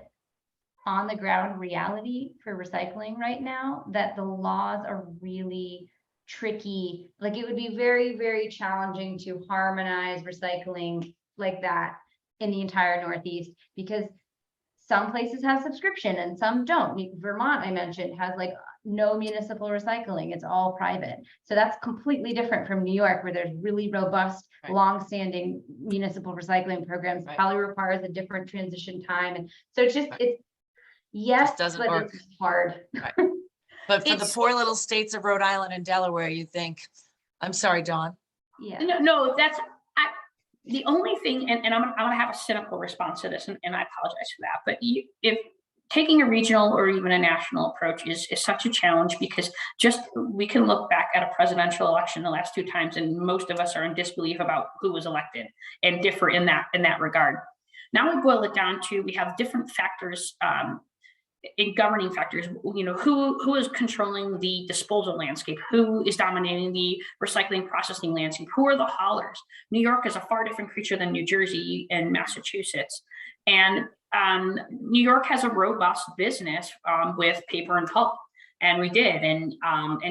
on the ground reality for recycling right now that the laws are really tricky. Like it would be very, very challenging to harmonize recycling like that in the entire Northeast, because some places have subscription and some don't. Vermont, I mentioned, has like no municipal recycling. It's all private. So that's completely different from New York, where there's really robust, long-standing municipal recycling programs. Probably requires a different transition time. And so it's yes, just doesn't but work. It's hard. Right. But for the poor little states of Rhode Island and Delaware, you think, I'm sorry, Dawn. Yeah. No, that's the only thing, and I'm gonna have a cynical response to this, and I apologize for that. But if taking a regional or even a national approach is such a challenge, because we can look back at a presidential election the last 2 times, and most of us are in disbelief about who was elected and differ in that regard. Now we boil it down to we have different factors in governing factors, who is controlling the disposal landscape, who is dominating the recycling processing landscape, who are the haulers. New York is a far different creature than New Jersey and Massachusetts. And New York has a robust business with paper and pulp. And we did, and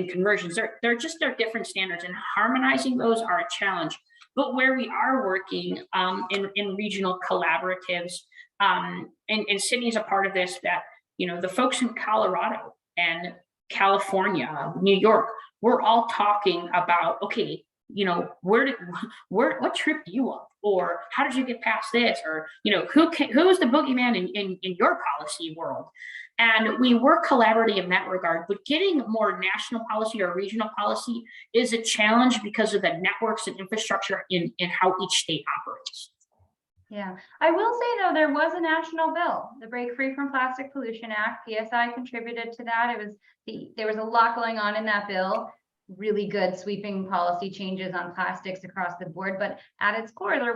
conversions. They're different standards, and harmonizing those are a challenge. But where we are working in regional collaboratives, and Sydney is a part of this, that the folks in Colorado and California, New York, we're all talking about, okay, what trip do you want, or how did you get past this, or who's the boogeyman in your policy world. And we work collaboratively in that regard, but getting more national policy or regional policy is a challenge because of the networks and infrastructure in how each state operates. Yeah, I will say though, there was a national bill, the Break Free from Plastic Pollution Act. PSI contributed to that. There was a lot going on in that bill, really good sweeping policy changes on plastics across the board. But at its core, there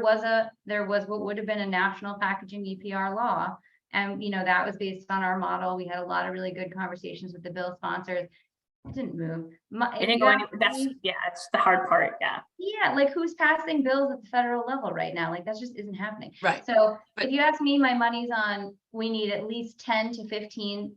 was what would have been a national packaging EPR law. And that was based on our model. We had a lot of really good conversations with the bill sponsors. It didn't move. It didn't go anywhere. That's the hard part. Yeah, like who's passing bills at the federal level right now? Like that just isn't happening. Right. So if you ask me, my money's on, we need at least 10 to 15,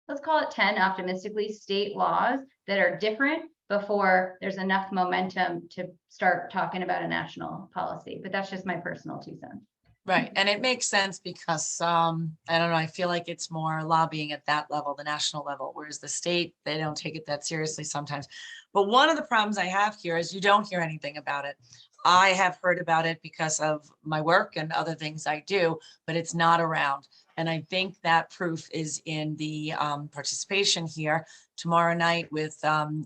let's call it 10 optimistically, state laws that are different before there's enough momentum to start talking about a national policy. But that's just my personal 2 cents. Right. And it makes sense because I don't know, I feel like it's more lobbying at that level, the national level, whereas the state, they don't take it that seriously sometimes. But one of the problems I have here is you don't hear anything about it. I have heard about it because of my work and other things I do, but it's not around. And I think that proof is in the participation here tomorrow night with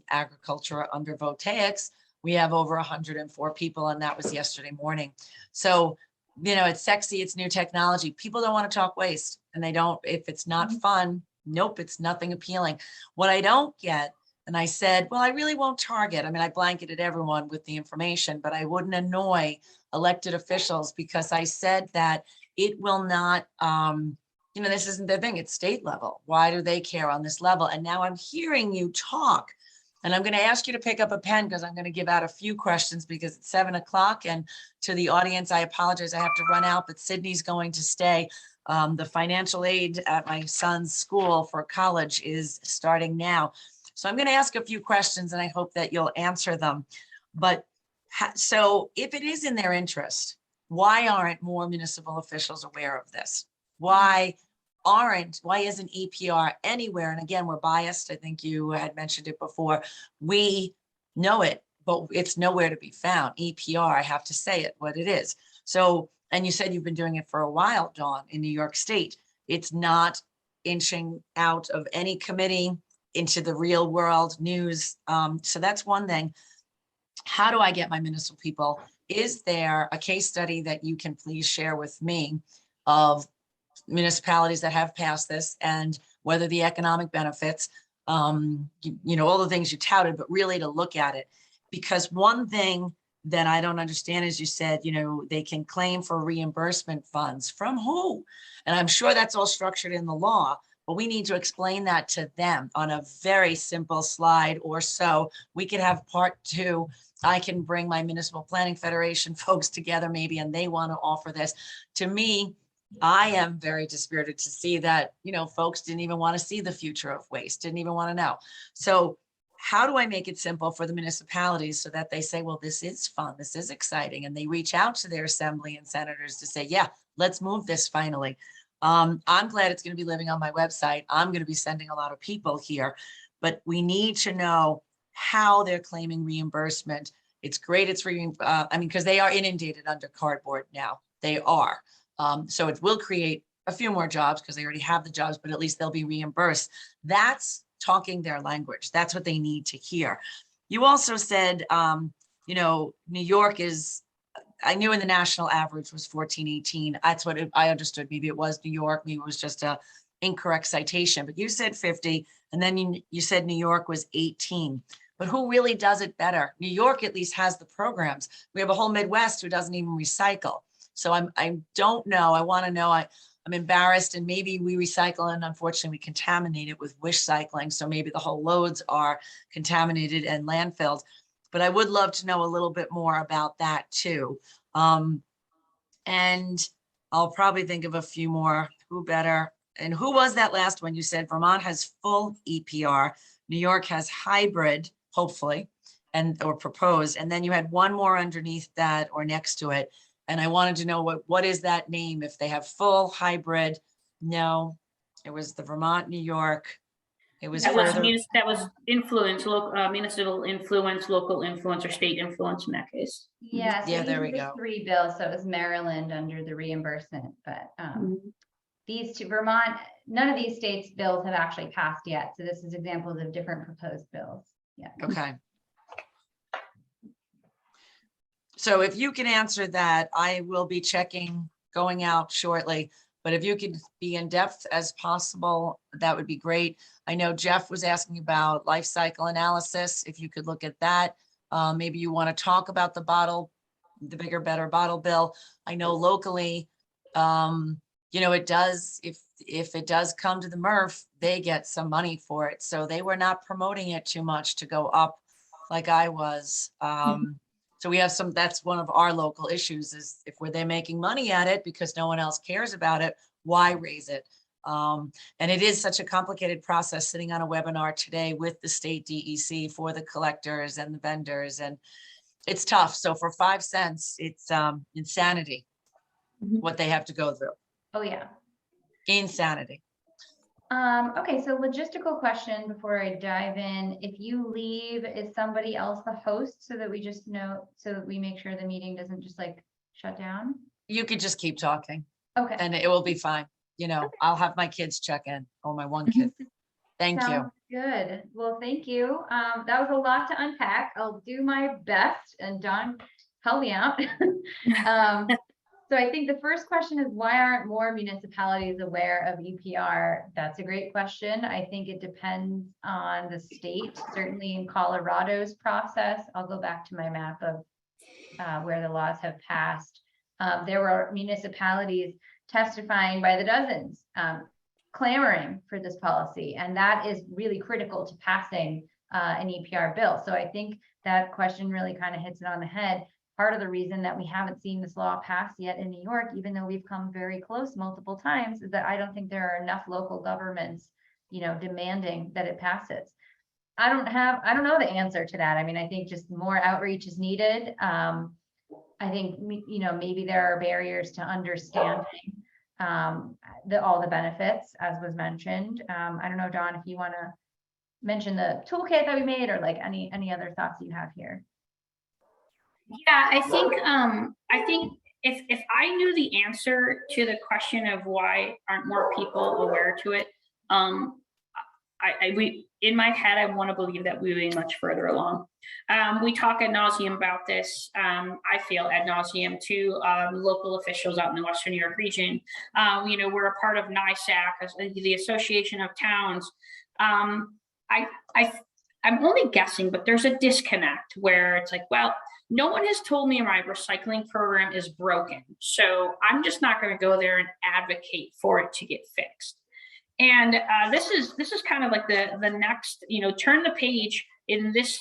agriculture under voltaics. We have over 104 people, and that was yesterday morning. So it's sexy, it's new technology. People don't want to talk waste, and they don't, if it's not fun, nope, it's nothing appealing. What I don't get, and I said, well, I really won't target. I mean, I blanketed everyone with the information, but I wouldn't annoy elected officials because I said that it will not, this isn't their thing, it's state level. Why do they care on this level? And now I'm hearing you talk. And I'm going to ask you to pick up a pen because I'm going to give out a few questions because it's 7 o'clock. And to the audience, I apologize, I have to run out, but Sydney's going to stay. The financial aid at my son's school for college is starting now. So I'm going to ask a few questions and I hope that you'll answer them. But so if it is in their interest, why aren't more municipal officials aware of this? Why isn't EPR anywhere? And again, we're biased. I think you had mentioned it before. We know it, but it's nowhere to be found. EPR, I have to say it, what it is. So, and you said you've been doing it for a while, Dawn, in New York State. It's not inching out of any committee into the real world news. So that's one thing. How do I get my municipal people? Is there a case study that you can please share with me of municipalities that have passed this and whether the economic benefits, all the things you touted, but really to look at it? Because one thing that I don't understand is you said, they can claim for reimbursement funds from who? And I'm sure that's all structured in the law, but we need to explain that to them on a very simple slide or so. We could have part 2. I can bring my Municipal Planning Federation folks together maybe, and they want to offer this. To me, I am very dispirited to see that, folks didn't even want to see the future of waste, didn't even want to know. So how do I make it simple for the municipalities so that they say, well, this is fun, this is exciting, and they reach out to their assembly and senators to say, yeah, let's move this finally. I'm glad it's going to be living on my website. I'm going to be sending a lot of people here, but we need to know how they're claiming reimbursement. It's great. It's because they are inundated under cardboard now. They are. So it will create a few more jobs because they already have the jobs, but at least they'll be reimbursed. That's talking their language. That's what they need to hear. You also said, New York is, I knew in the national average was 1418. That's what I understood. Maybe it was New York. Maybe it was just a incorrect citation, but you said 50. And then you said New York was 18. But who really does it better? New York at least has the programs. We have a whole Midwest who doesn't even recycle. So I don't know. I want to know. I I'm embarrassed, and maybe we recycle and unfortunately we contaminate it with wish cycling. So maybe the whole loads are contaminated and landfilled. But I would love to know a little bit more about that too. And I'll probably think of a few more. Who better? And who was that last one? You said Vermont has full EPR. New York has hybrid, hopefully, and or proposed. And then you had one more underneath that or next to it. And I wanted to know what is that name? If they have full hybrid. No, it was the Vermont, New York. It was That was further. that was influence, local, municipal influence, local influence, or state influence in that case. Yeah, so Yeah, these there are we the go. 3 bills. So it was Maryland under the reimbursement, but these two, Vermont, none of these states' bills have actually passed yet. So this is examples of different proposed bills. Yeah. Okay. So if you can answer that, I will be checking, going out shortly. But if you could be in depth as possible, that would be great. I know Jeff was asking about life cycle analysis. If you could look at that, maybe you want to talk about the bigger, better bottle bill. I know locally, you know, it does, if it does come to the MRF, they get some money for it. So they were not promoting it too much to go up like I was. So we have that's one of our local issues is if they're making money at it because no one else cares about it, why raise it? And it is such a complicated process sitting on a webinar today with the state DEC for the collectors and the vendors, and it's tough. So for 5 cents, it's insanity what they have to go through. Oh, yeah. Insanity. Okay, so logistical question before I dive in. If you leave, is somebody else the host so that we just know, so that we make sure the meeting doesn't just like shut down? You could just keep talking Okay. and it will be fine. You know, I'll have my kids check in, or my one kid. Thank you. Sounds good. Well, thank you. That was a lot to unpack. I'll do my best, and Don, help me out. So I think the first question is, why aren't more municipalities aware of EPR? That's a great question. I think it depends on the state. Certainly in Colorado's process, I'll go back to my map of where the laws have passed. There were municipalities testifying by the dozens, clamoring for this policy, and that is really critical to passing an EPR bill. So I think that question really kind of hits it on the head. Part of the reason that we haven't seen this law pass yet in New York, even though we've come very close multiple times, is that I don't think there are enough local governments, you know, demanding that it passes. I don't know the answer to that. I mean, I think just more outreach is needed. I think, you know, maybe there are barriers to understanding all the benefits, as was mentioned. I don't know, Don, if you want to mention the toolkit that we made, or like any other thoughts you have here. Yeah, I think if I knew the answer to the question of why aren't more people aware to it, we in my head I want to believe that we would be much further along. We talk ad nauseum about this. I feel ad nauseum to local officials out in the Western New York region. You know, we're a part of NISAC, the Association of Towns. I'm only guessing, but there's a disconnect where it's like, well, no one has told me my recycling program is broken, so I'm just not going to go there and advocate for it to get fixed. And this is kind of like the next, you know, turn the page in this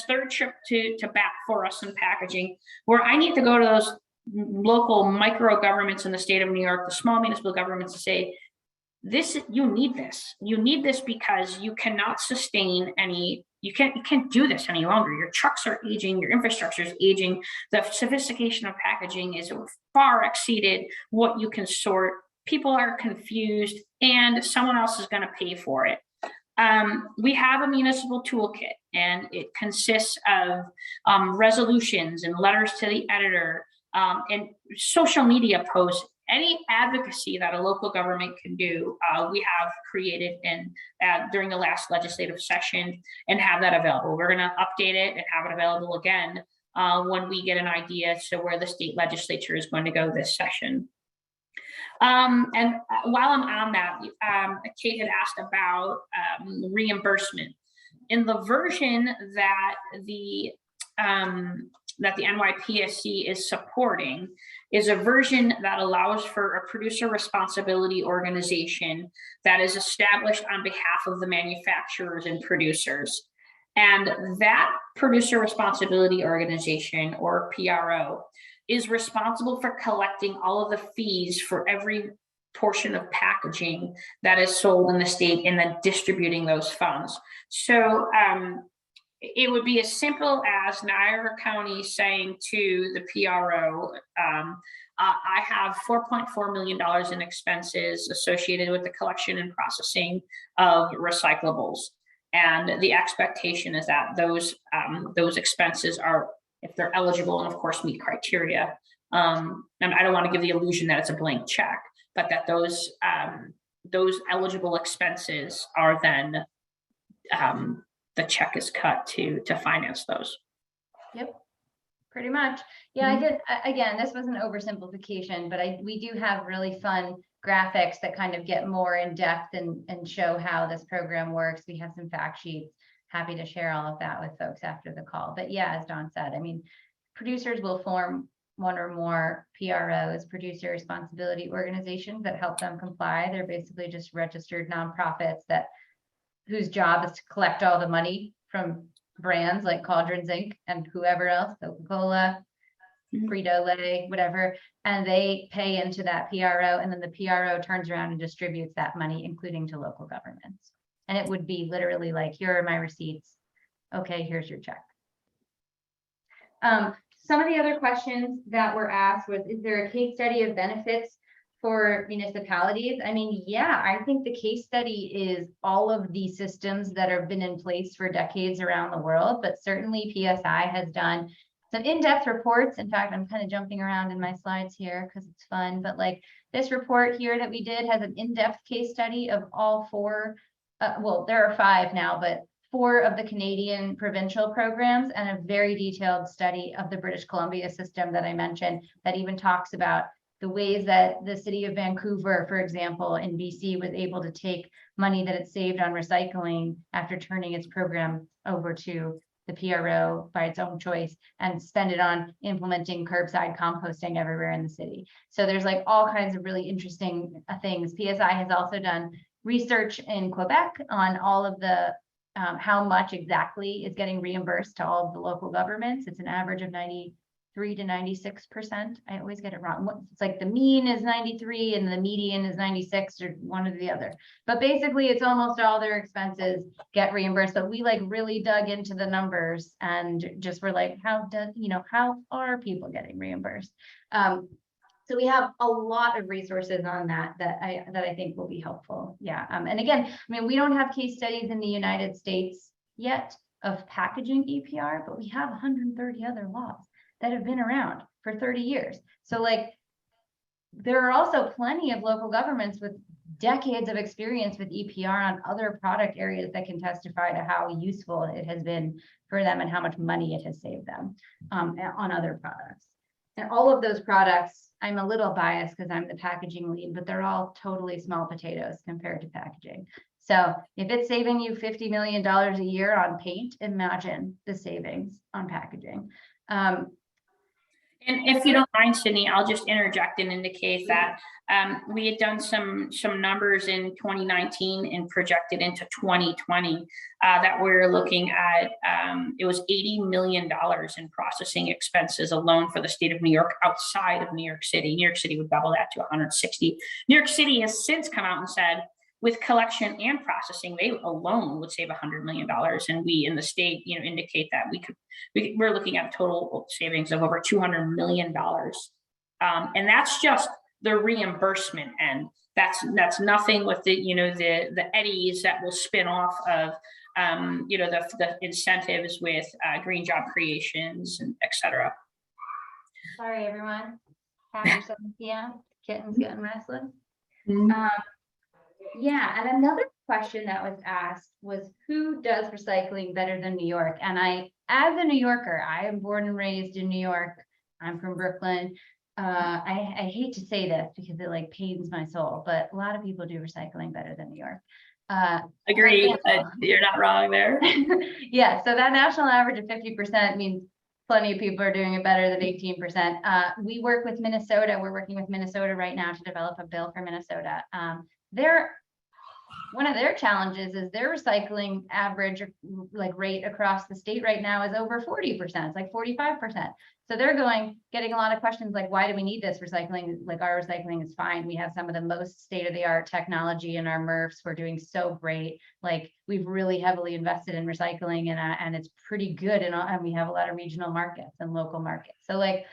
third trip to bat for us in packaging, where I need to go to those local micro governments in the state of New York, the small municipal governments, to say, you need this because you cannot sustain you can't do this any longer. Your trucks are aging, your infrastructure is aging, the sophistication of packaging is far exceeded what you can sort. People are confused, and someone else is going to pay for it. We have a municipal toolkit, and it consists of resolutions and letters to the editor, and social media posts. Any advocacy that a local government can do, we have created during the last legislative session and have that available. We're going to update it and have it available again when we get an idea as to where the state legislature is going to go this session. And while I'm on that, Kate had asked about reimbursement. In the version that the that the NYPSC is supporting is a version that allows for a producer responsibility organization that is established on behalf of the manufacturers and producers. And that producer responsibility organization, or PRO, is responsible for collecting all of the fees for every portion of packaging that is sold in the state and then distributing those funds. So it would be as simple as Niagara County saying to the PRO, I have $4.4 million in expenses associated with the collection and processing of recyclables. And the expectation is that those expenses are, if they're eligible and of course meet criteria, and I don't want to give the illusion that it's a blank check, but that those eligible expenses are then the check is cut to finance those. Yep, pretty much. Yeah, I did. Again, this was an oversimplification, but we do have really fun graphics that kind of get more in depth and show how this program works. We have some fact sheets. Happy to share all of that with folks after the call. But yeah, as Dawn said, I mean, producers will form one or more PROs, producer responsibility organizations, that help them comply. They're basically just registered nonprofits whose job is to collect all the money from brands like Cauldrons Inc. and whoever else, Coca-Cola, Frito-Lay, whatever, and they pay into that PRO, and then the PRO turns around and distributes that money, including to local governments. And it would be literally like, here are my receipts. Okay, here's your check. Some of the other questions that were asked was, is there a case study of benefits for municipalities? I mean, yeah, I think the case study is all of the systems that have been in place for decades around the world, but certainly PSI has done some in-depth reports. In fact, I'm kind of jumping around in my slides here because it's fun, but like this report here that we did has an in-depth case study of all four, well, there are 5 now, but 4 of the Canadian provincial programs, and a very detailed study of the British Columbia system that I mentioned that even talks about the ways that the city of Vancouver, for example, in BC, was able to take money that it saved on recycling after turning its program over to the PRO by its own choice and spend it on implementing curbside composting everywhere in the city. So there's like all kinds of really interesting things. PSI has also done research in Quebec on all of the how much exactly is getting reimbursed to all of the local governments. It's an average of 93 to 96%. I always get it wrong. It's like the mean is 93 and the median is 96, or one or the other. But basically it's almost all their expenses get reimbursed. But we like really dug into the numbers and just were like, how are people getting reimbursed? So we have a lot of resources on that I think will be helpful. Yeah. And again, I mean, we don't have case studies in the United States yet of packaging EPR, but we have 130 other laws that have been around for 30 years. So like, there are also plenty of local governments with decades of experience with EPR on other product areas that can testify to how useful it has been for them and how much money it has saved them on other products. And all of those products, I'm a little biased because I'm the packaging lead, but they're all totally small potatoes compared to packaging. So if it's saving you $50 million a year on paint, imagine the savings on packaging. And if you don't mind, Sydney, I'll just interject and indicate that we had done some numbers in 2019 and projected into 2020 that we're looking at. It was $80 million in processing expenses alone for the state of New York outside of New York City. New York City would double that to 160. New York City has since come out and said, with collection and processing, they alone would save $100 million. And we in the state, indicate that we're looking at a total savings of over $200 million. And that's just the reimbursement end. That's nothing with the eddies that will spin off of the incentives with green job creations and et cetera. Sorry, everyone. After 7 p.m., kitten's getting restless. Yeah, and another question that was asked was, who does recycling better than New York? And as a New Yorker, I am born and raised in New York. I'm from Brooklyn. I hate to say this because it like pains my soul, but a lot of people do recycling better than New York. Agree. You're not wrong there. Yeah, so that national average of 50% means plenty of people are doing it better than 18%. We work with Minnesota. We're working with Minnesota right now to develop a bill for Minnesota. One of their challenges is their recycling average like rate across the state right now is over 40%. It's like 45%. So they're getting a lot of questions like, why do we need this recycling? Like our recycling is fine. We have some of the most state-of-the-art technology in our MRFs. We're doing so great. Like we've really heavily invested in recycling and it's pretty good. And we have a lot of regional markets and local markets. So like,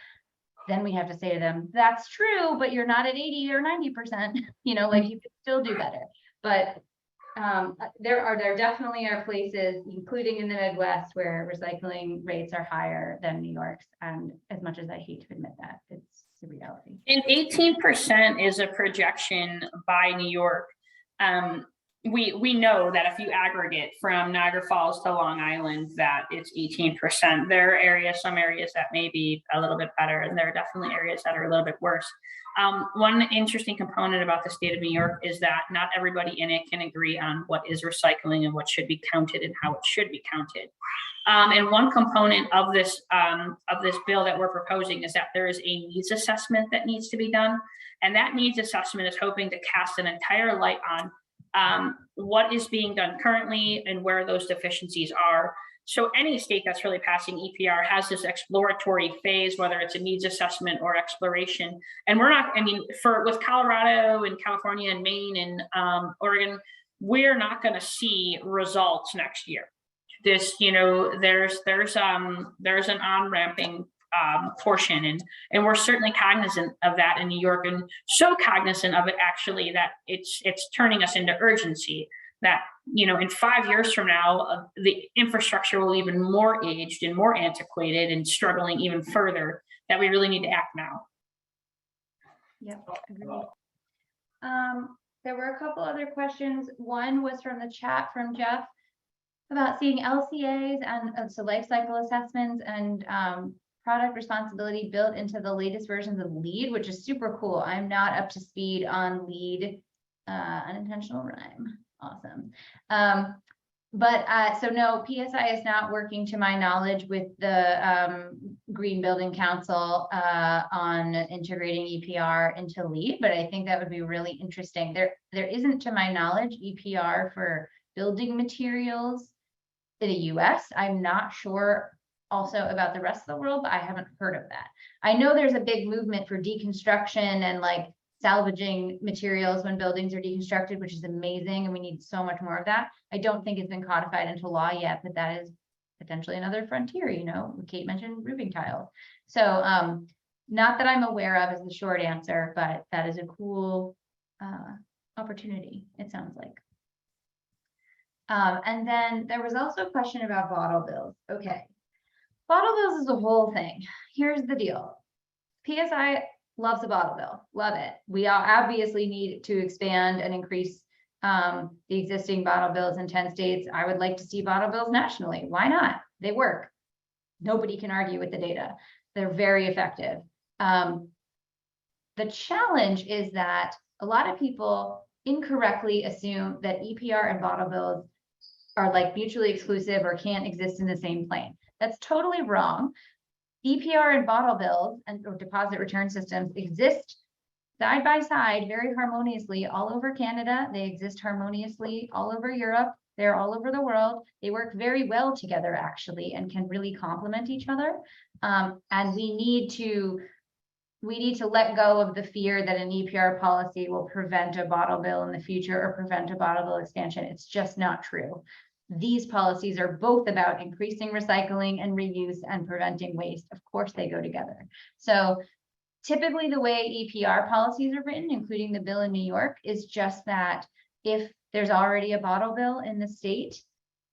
then we have to say to them, that's true, but you're not at 80 or 90%, you know, like you could still do better. But there definitely are places, including in the Midwest, where recycling rates are higher than New York's. And as much as I hate to admit that, it's the reality. And 18% is a projection by New York. We know that if you aggregate from Niagara Falls to Long Island, that it's 18%. There are areas, some areas that may be a little bit better, and there are definitely areas that are a little bit worse. One interesting component about the state of New York is that not everybody in it can agree on what is recycling and what should be counted and how it should be counted. And one component of this bill that we're proposing is that there is a needs assessment that needs to be done. And that needs assessment is hoping to cast an entire light on what is being done currently and where those deficiencies are. So any state that's really passing EPR has this exploratory phase, whether it's a needs assessment or exploration. And we're not, I mean, with Colorado and California and Maine and Oregon, we're not going to see results next year. This, you know, there's an on-ramping portion, and we're certainly cognizant of that in New York, and so cognizant of it actually that it's turning us into urgency. That, you know, in 5 years from now, the infrastructure will even more aged and more antiquated and struggling even further, that we really need to act now. Yep, agreed. There were a couple other questions. One was from the chat from Jeff about seeing LCAs and so life cycle assessments and product responsibility built into the latest versions of LEED, which is super cool. I'm not up to speed on LEED, unintentional rhyme. Awesome. So no, PSI is not working to my knowledge with the Green Building Council on integrating EPR into LEED, but I think that would be really interesting. There isn't, to my knowledge, EPR for building materials in the US. I'm not sure also about the rest of the world, but I haven't heard of that. I know there's a big movement for deconstruction and like salvaging materials when buildings are deconstructed, which is amazing, and we need so much more of that. I don't think it's been codified into law yet, but that is potentially another frontier. You know, Kate mentioned roofing tiles. So not that I'm aware of is the short answer, but that is a cool opportunity, it sounds like. And then there was also a question about bottle bills. Okay, bottle bills is a whole thing. Here's the deal. PSI loves a bottle bill, love it. We all obviously need to expand and increase the existing bottle bills in 10 states. I would like to see bottle bills nationally. Why not? They work. Nobody can argue with the data. They're very effective. The challenge is that a lot of people incorrectly assume that EPR and bottle bills are like mutually exclusive or can't exist in the same plane. That's totally wrong. EPR and bottle bills or deposit return systems exist side by side very harmoniously all over Canada. They exist harmoniously all over Europe. They're all over the world. They work very well together actually and can really complement each other. And we need to let go of the fear that an EPR policy will prevent a bottle bill in the future or prevent a bottle bill expansion. It's just not true. These policies are both about increasing recycling and reuse and preventing waste. Of course, they go together. So typically the way EPR policies are written, including the bill in New York, is just that if there's already a bottle bill in the state,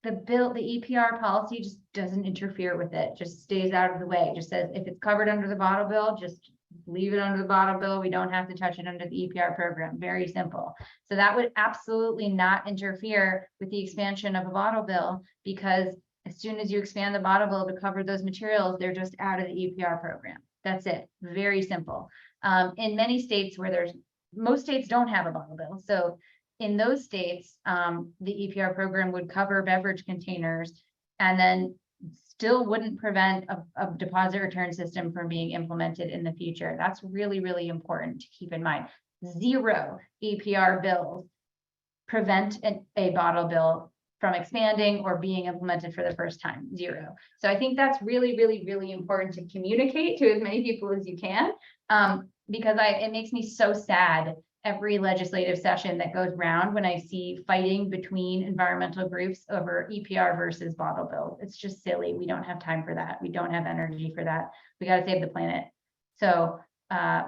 the EPR policy just doesn't interfere with it, just stays out of the way. It just says if it's covered under the bottle bill, just leave it under the bottle bill. We don't have to touch it under the EPR program. Very simple. So that would absolutely not interfere with the expansion of a bottle bill, because as soon as you expand the bottle bill to cover those materials, they're just out of the EPR program. That's it. Very simple. In many states where most states don't have a bottle bill. So in those states, the EPR program would cover beverage containers and then still wouldn't prevent a deposit return system from being implemented in the future. That's really, really important to keep in mind. 0 EPR bills prevent a bottle bill from expanding or being implemented for the first time. 0. So I think that's really, really, really important to communicate to as many people as you can, because it makes me so sad every legislative session that goes round when I see fighting between environmental groups over EPR versus bottle bills. It's just silly. We don't have time for that. We don't have energy for that. We got to save the planet. So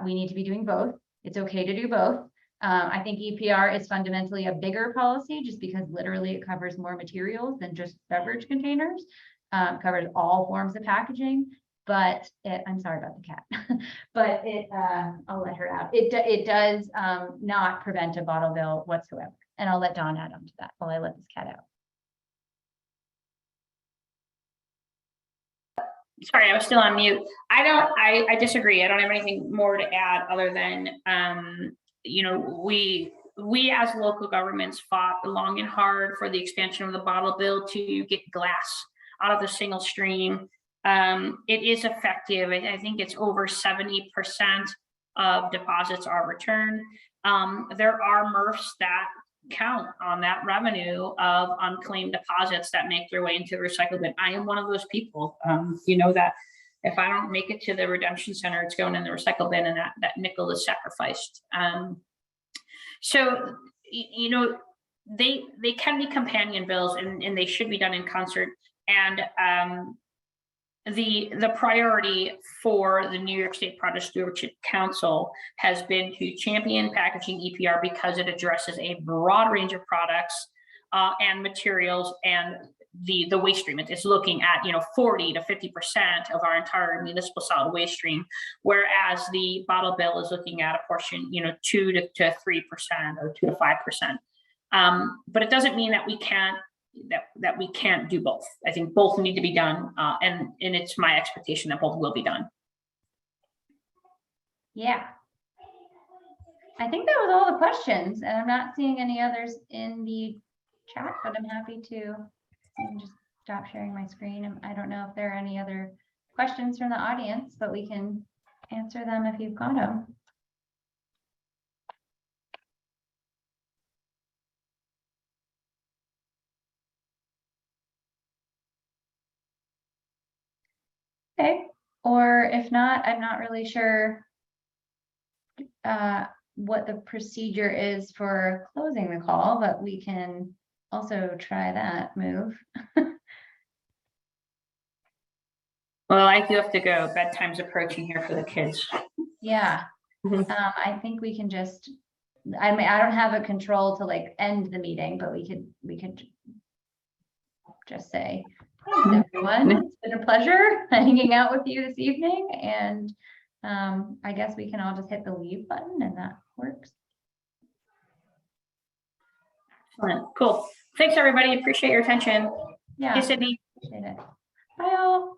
we need to be doing both. It's okay to do both. I think EPR is fundamentally a bigger policy just because literally it covers more materials than just beverage containers, covers all forms of packaging. But I'm sorry about the cat, but I'll let her out. It does not prevent a bottle bill whatsoever. And I'll let Dawn add on to that while I let this cat out. Sorry, I was still on mute. I disagree. I don't have anything more to add other than, you know, we as local governments fought long and hard for the expansion of the bottle bill to get glass out of the single stream. It is effective. I think it's over 70% of deposits are returned. There are MRFs that count on that revenue of unclaimed deposits that make their way into the recycle bin. I am one of those people. You know that if I don't make it to the redemption center, it's going in the recycle bin, and that nickel is sacrificed. So, you know, they can be companion bills, and they should be done in concert. And the priority for the New York State Produce Stewardship Council has been to champion packaging EPR because it addresses a broad range of products and materials, and the waste stream. It's looking at, you know, 40 to 50% of our entire municipal solid waste stream, whereas the bottle bill is looking at a portion, you know, 2 to 3% or 2 to 5%. But it doesn't mean that we can't do both. I think both need to be done, and it's my expectation that both will be done. Yeah. I think that was all the questions, and I'm not seeing any others in the chat, but I'm happy to just stop sharing my screen. I don't know if there are any other questions from the audience, but we can answer them if you've got them. Okay, or if not, I'm not really sure what the procedure is for closing the call, but we can also try that move. Well, I do have to go. Bedtime's approaching here for the kids. Yeah, I think we can just, I mean, I don't have a control to like end the meeting, but we could just say, thanks everyone, it's been a pleasure hanging out with you this evening, and I guess we can all just hit the leave button and that works. Excellent. Cool. Thanks, everybody. Appreciate your attention. Yeah. Hey, Sydney. Appreciate it. Bye all.